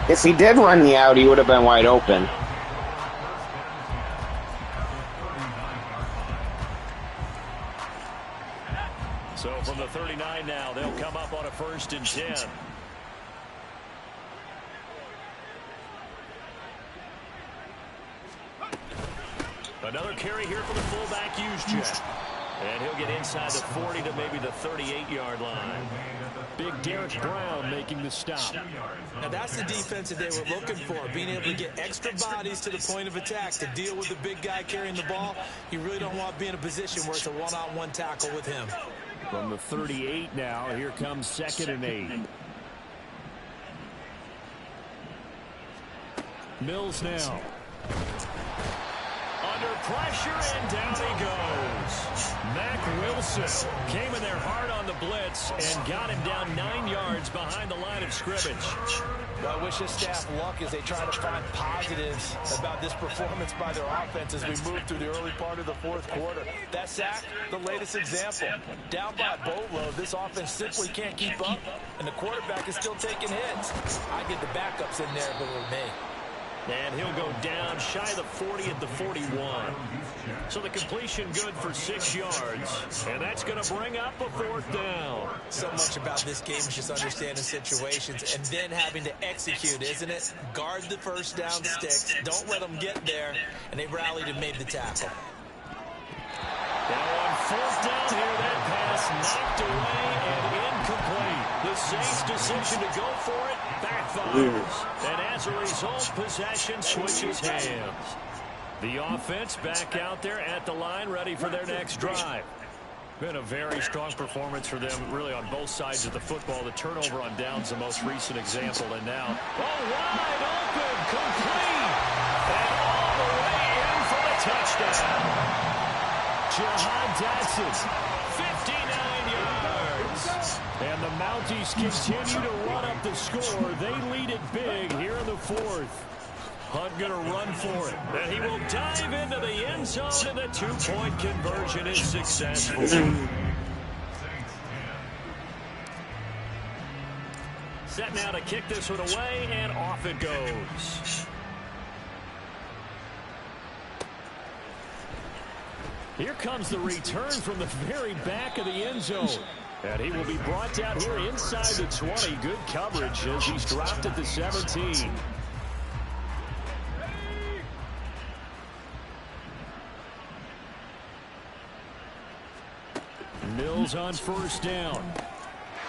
40. If he did run the out, he would have been wide open. So from the 39 now, they'll come up on a 1st and 10. Another carry here for the fullback, Juszczyk. And he'll get inside the 40 to maybe the 38-yard line. Big Derek Brown making the stop. Now that's the defense that they were looking for, being able to get extra bodies to the point of attack to deal with the big guy carrying the ball. You really don't want to be in a position where it's a one-on-one tackle with him. From the 38 now, here comes 2nd and 8. Mills now. Under pressure, and down he goes. Mack Wilson came in there hard on the blitz and got him down 9 yards behind the line of scrimmage. Well, I wish his staff luck as they try to find positives about this performance by their offense as we move through the early part of the fourth quarter. That sack, the latest example. Down by a boatload, this offense simply can't keep up, and the quarterback is still taking hits. I'd get the backups in there if it were me. And he'll go down shy of the 40 at the 41. So the completion good for 6 yards. And that's going to bring up a 4th down. So much about this game is just understanding situations and then having to execute, isn't it? Guard the first down sticks. Don't let them get there. And they rallied and made the tackle. Now on 4th down here, that pass knocked away and incomplete. The Saints' decision to go for it backfires. And as a result, possession switches hands. The offense back out there at the line, ready for their next drive. Been a very strong performance for them, really, on both sides of the football. The turnover on downs, the most recent example. And now, wide open, complete. And all the way in for the touchdown. Jahan Dotson, 59 yards. And the Mounties continue to run up the score. They lead it big here in the 4th. Hunt going to run for it. And he will dive into the end zone, and the 2-point conversion is successful. Set now to kick this one away, and off it goes. Here comes the return from the very back of the end zone. And he will be brought down here inside the 20. Good coverage as he's dropped at the 17. Mills on 1st down.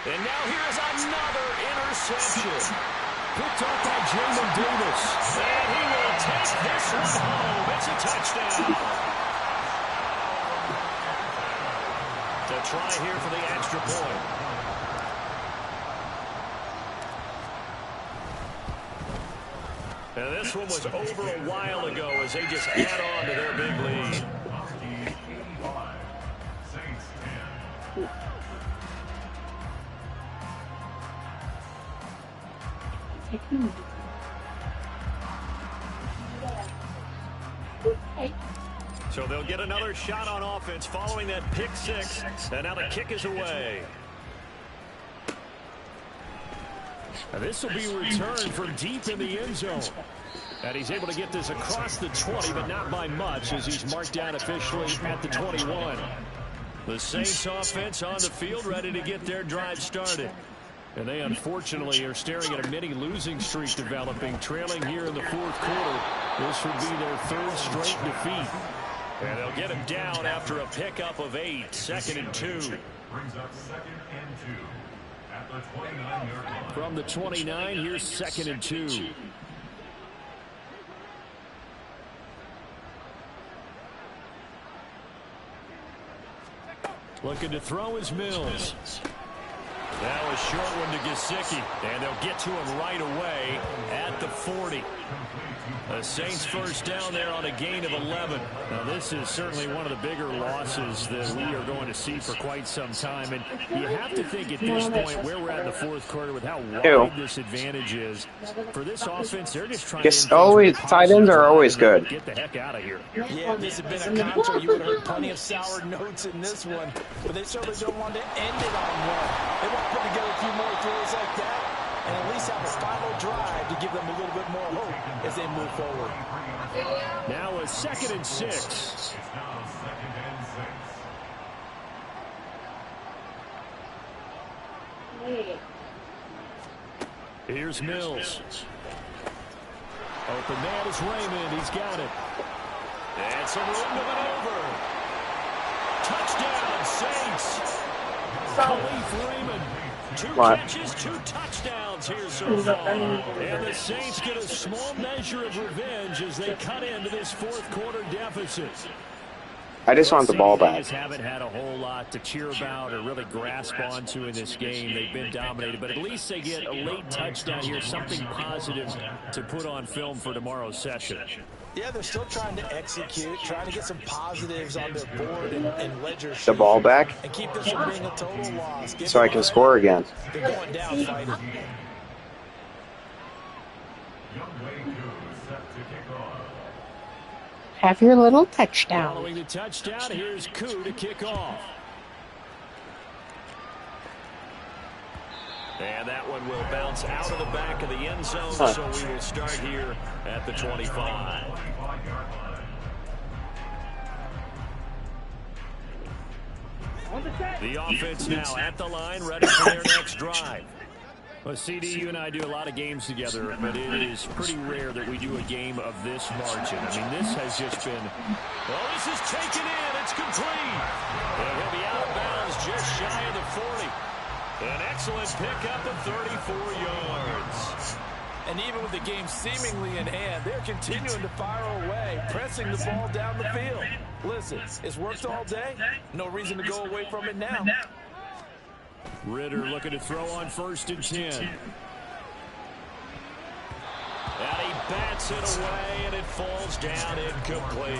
And now here's another interception. Picked up by Jamin Davis. And he will take this one home. It's a touchdown. To try here for the extra point. And this one was over a while ago as they just add on to their big lead. So they'll get another shot on offense following that pick 6. And now the kick is away. And this will be returned from deep in the end zone. And he's able to get this across the 20, but not by much as he's marked down officially at the 21. The Saints offense on the field ready to get their drive started. And they unfortunately are staring at a mini losing streak developing, trailing here in the 4th quarter. This would be their 3rd straight defeat. And they'll get him down after a pickup of 8. 2nd and 2. Brings up 2nd and 2 at the 29-yard line. From the 29, here's 2nd and 2. Looking to throw is Mills. Now a short one to Gesicki. And they'll get to him right away at the 40. The Saints 1st down there on a gain of 11. Now this is certainly one of the bigger losses that we are going to see for quite some time. And you have to think at this point where we're at in the 4th quarter with how wide this advantage is. For this offense, they're just trying to... Tight ends are always good. Get the heck out of here. Yeah, if this had been a contra, you would have heard plenty of sour notes in this one. But they certainly don't want to end it on one. They want to put together a few more throws like that and at least have a final drive to give them a little bit more hope as they move forward. Now a 2nd and 6. It's now 2nd and 6. Here's Mills. Open man is Raymond. He's got it. And some room to maneuver. Touchdown, Saints. Khalif Raymond. 2 catches, 2 touchdowns here so far. And the Saints get a small measure of revenge as they cut into this fourth quarter deficit. I just want the ball back. They just haven't had a whole lot to cheer about or really grasp onto in this game. They've been dominated, but at least they get a late touchdown here, something positive to put on film for tomorrow's session. Yeah, they're still trying to execute, trying to get some positives on their board and ledger sheet. The ball back? And keep this from being a total loss. So I can score again. They're going down fighting. Have your little touchdown. Following the touchdown, here's Koo to kick off. And that one will bounce out of the back of the end zone, so we will start here at the 25. The offense now at the line, ready for their next drive. Well, CD, you and I do a lot of games together, but it is pretty rare that we do a game of this margin. I mean, this has just been... Well, this is taken in. It's complete. And he'll be out of bounds just shy of the 40. An excellent pickup of 34 yards. And even with the game seemingly in hand, they're continuing to fire away, pressing the ball down the field. Listen, it's worked all day. No reason to go away from it now. Ritter looking to throw on 1st and 10. And he bats it away, and it falls down incomplete.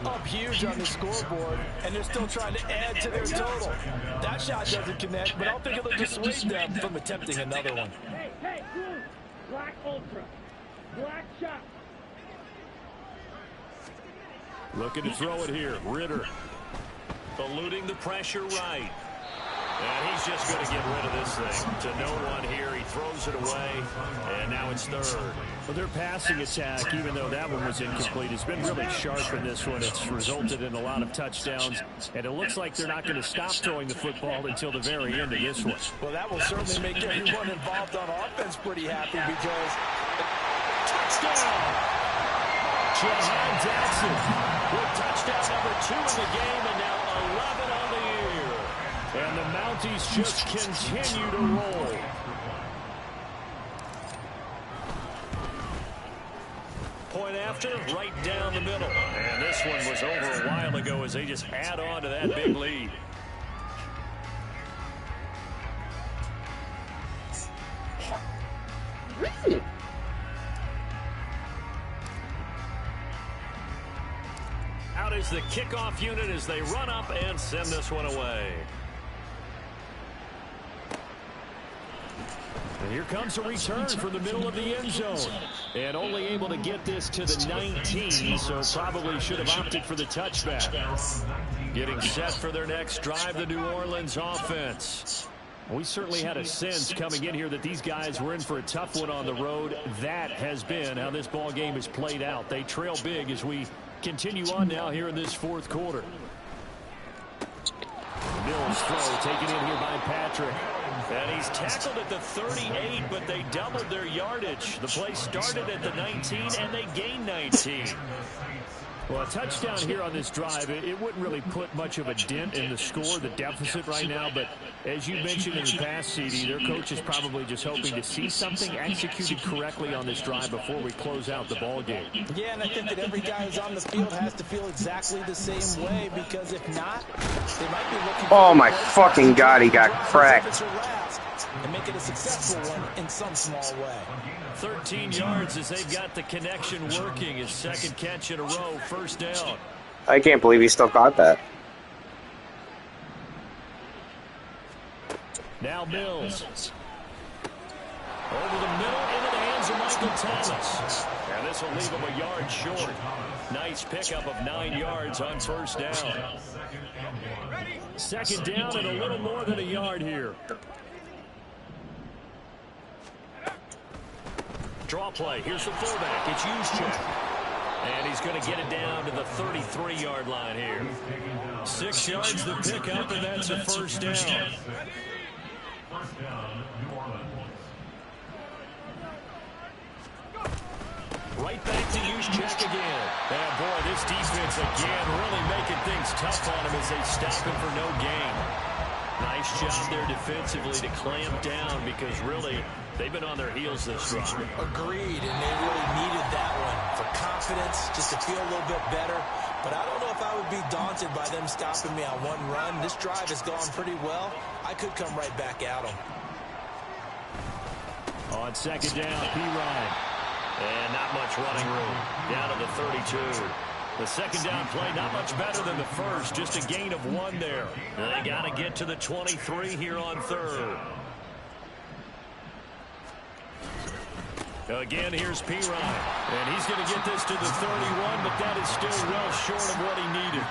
Up huge on the scoreboard, and they're still trying to add to their total. That shot doesn't connect, but I don't think it'll dissuade them from attempting another one. Hey, blue, black ultra, black shot. Looking to throw it here. Ritter. Eluding the pressure right. And he's just going to get rid of this thing. To no one here. He throws it away. And now it's 3rd. Well, their passing attack, even though that one was incomplete, has been really sharp in this one. It's resulted in a lot of touchdowns. And it looks like they're not going to stop throwing the football until the very end of this one. Well, that will certainly make everyone involved on offense pretty happy because... Touchdown! Jahan Jackson with touchdown number 2 in the game, and now 11 on the year. And the Mounties just continue to roll. Point after, right down the middle. And this one was over a while ago as they just add on to that big lead. Really? Out is the kickoff unit as they run up and send this one away. And here comes a return from the middle of the end zone. And only able to get this to the 19, so probably should have opted for the touchback. Getting set for their next drive, the New Orleans offense. We certainly had a sense coming in here that these guys were in for a tough one on the road. That has been how this ball game has played out. They trail big as we continue on now here in this fourth quarter. Mills throw taken in here by Patrick. And he's tackled at the 38, but they doubled their yardage. The play started at the 19, and they gained 19. Well, a touchdown here on this drive, it wouldn't really put much of a dent in the score, the deficit right now. But as you mentioned in the past, CD, their coach is probably just hoping to see something executed correctly on this drive before we close out the ball game. Yeah, and I think that every guy who's on the field has to feel exactly the same way, because if not, they might be looking for... Oh my fucking God, he got cracked. And make it a successful one in some small way. 13 yards as they've got the connection working. His second catch in a row, 1st down. I can't believe he still got that. Now Mills. Over the middle, into the hands of Michael Thomas. And this will leave him a yard short. Nice pickup of 9 yards on 1st down. 2nd down and a little more than a yard here. Draw play. Here's the fullback. It's Juszczyk. And he's going to get it down to the 33-yard line here. 6 yards the pickup, and that's a 1st down. right back to use check again. And boy, this defense again really making things tough on him as they stop him for no gain. Nice job there defensively to clamp down because really they've been on their heels this drive. Agreed, and they really needed that one for confidence, just to feel a little bit better. But I don't know if I would be daunted by them stopping me on one run. This drive has gone pretty well. I could come right back at them. On second down, P-Ryan. And not much running room. Down to the 32. The second down play, not much better than the first. Just a gain of 1 there. They got to get to the 23 here on third. Again, here's P-Ryan. And he's going to get this to the 31, but that is still well short of what he needed.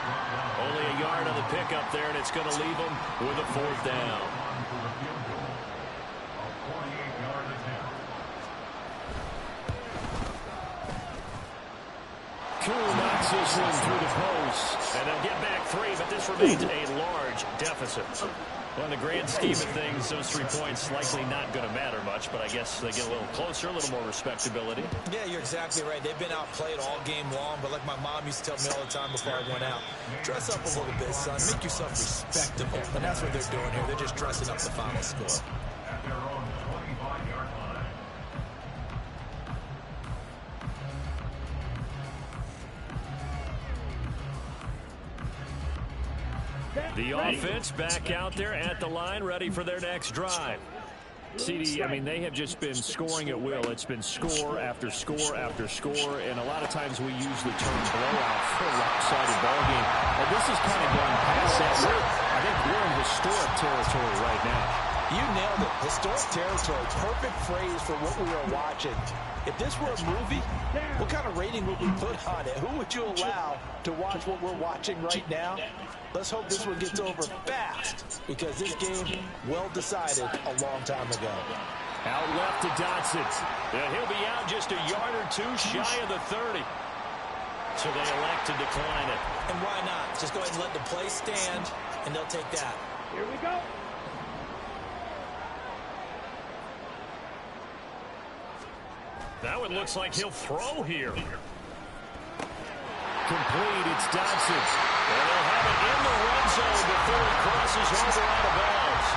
Only a yard on the pickup there, and it's going to leave him with a 4th down. Koo knocks this one through the post. And they'll get back 3, but this remains a large deficit. Well, in the grand scheme of things, those 3 points likely not going to matter much, but I guess they get a little closer, a little more respectability. Yeah, you're exactly right. They've been outplayed all game long, but like my mom used to tell me all the time before I went out, dress up a little bit, son. Make yourself respectable. And that's what they're doing here. They're just dressing up the final score. At their own 25-yard line. The offense back out there at the line, ready for their next drive. CD, I mean, they have just been scoring at will. It's been score after score after score, and a lot of times we use the term blowout for a lopsided ball game. And this is kind of going past that. I think we're in historic territory right now. You nailed it. Historic territory. Perfect phrase for what we are watching. If this were a movie, what kind of rating would we put on it? Who would you allow to watch what we're watching right now? Let's hope this one gets over fast, because this game, well decided a long time ago. Out left to Dotson. And he'll be out just a yard or 2 shy of the 30. So they elect to decline it. And why not? Just go ahead and let the play stand, and they'll take that. Here we go. Now it looks like he'll throw here. Complete, it's Dotson. And they'll have it in the red zone before he crosses over out of bounds.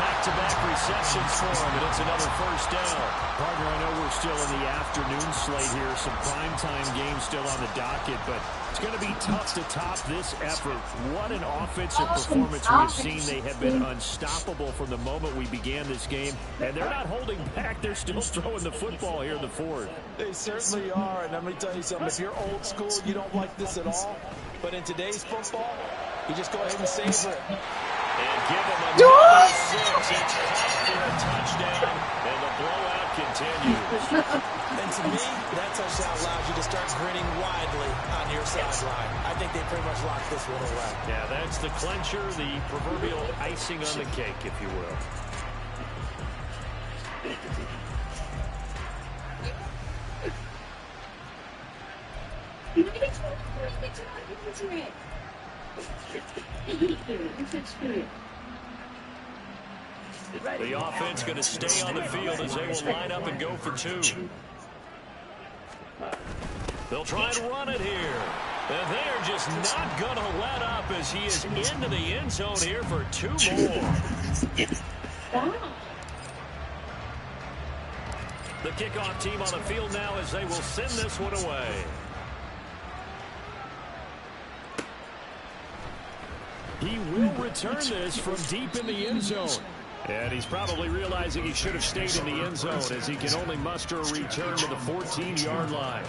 Back-to-back receptions for him, and it's another 1st down. Partner, I know we're still in the afternoon slate here. Some primetime games still on the docket, but it's going to be tough to top this effort. What an offensive performance we have seen. They have been unstoppable from the moment we began this game, and they're not holding back. They're still throwing the football here in the 4th. They certainly are, and let me tell you something. If you're old school, you don't like this at all. But in today's football, you just go ahead and savor it. And give them another 6. It's for a touchdown, and the blowout continues. And to me, that touchdown allows you to start grinning widely on your sideline. I think they pretty much locked this one away. Yeah, that's the clincher, the proverbial icing on the cake, if you will. The offense going to stay on the field as they will line up and go for 2. They'll try and run it here. And they are just not going to let up as he is into the end zone here for 2 more. The kickoff team on the field now as they will send this one away. He will return this from deep in the end zone. And he's probably realizing he should have stayed in the end zone as he can only muster a return to the 14-yard line.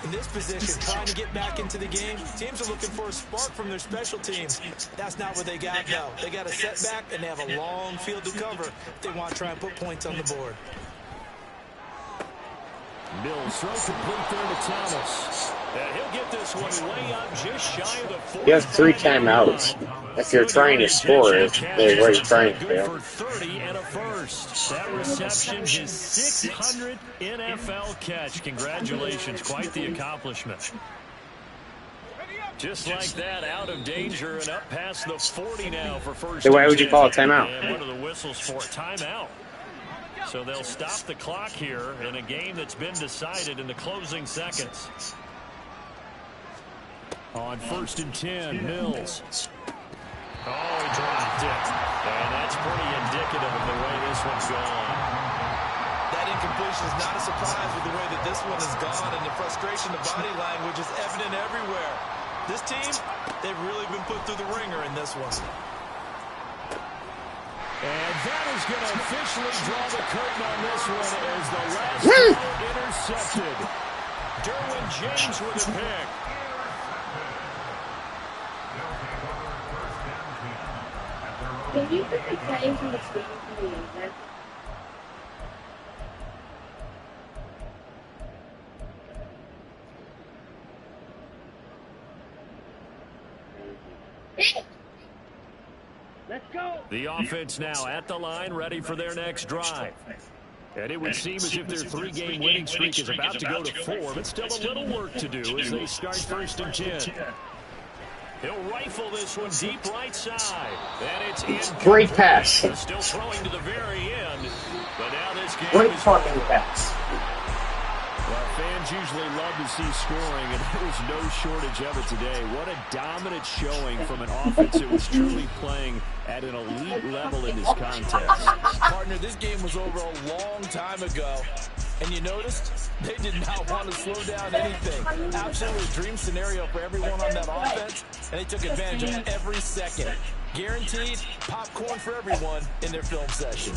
In this position, trying to get back into the game, teams are looking for a spark from their special teams. That's not what they got now. They got a setback, and they have a long field to cover if they want to try and put points on the board. Mills throw complete there to Thomas. And he'll get this one way up just shy of the 4. You have 3 timeouts. If you're trying to score it, they're already trying to fail. For 30 and a first. That reception, his 600th NFL catch. Congratulations, quite the accomplishment. Just like that, out of danger and up past the 40 now for first. So why would you call a timeout? And one of the whistles for a timeout. So they'll stop the clock here in a game that's been decided in the closing seconds. On 1st and 10, Mills. Oh, he dropped it. And that's pretty indicative of the way this one's gone. That incompletion is not a surprise with the way that this one has gone, and the frustration, the body language is evident everywhere. This team, they've really been put through the ringer in this one. And that is going to officially draw the curtain on this one as the last ball intercepted. Derwin James with a pick. Can you put the plays on the screen for me, Isaac? Let's go. The offense now at the line, ready for their next drive. And it would seem as if their 3-game winning streak is about to go to 4, but still a little work to do as they start 1st and 10. He'll rifle this one deep right side. And it's in. Great pass. Still throwing to the very end. But now this game Great is fucking pass. Well, fans usually love to see scoring, and there's no shortage of it today. What a dominant showing from an offense that was truly playing at an elite level in this contest. Partner, this game was over a long time ago. And you noticed they did not want to slow down anything. Absolutely a dream scenario for everyone on that offense, and they took advantage of every second. Guaranteed popcorn for everyone in their film session.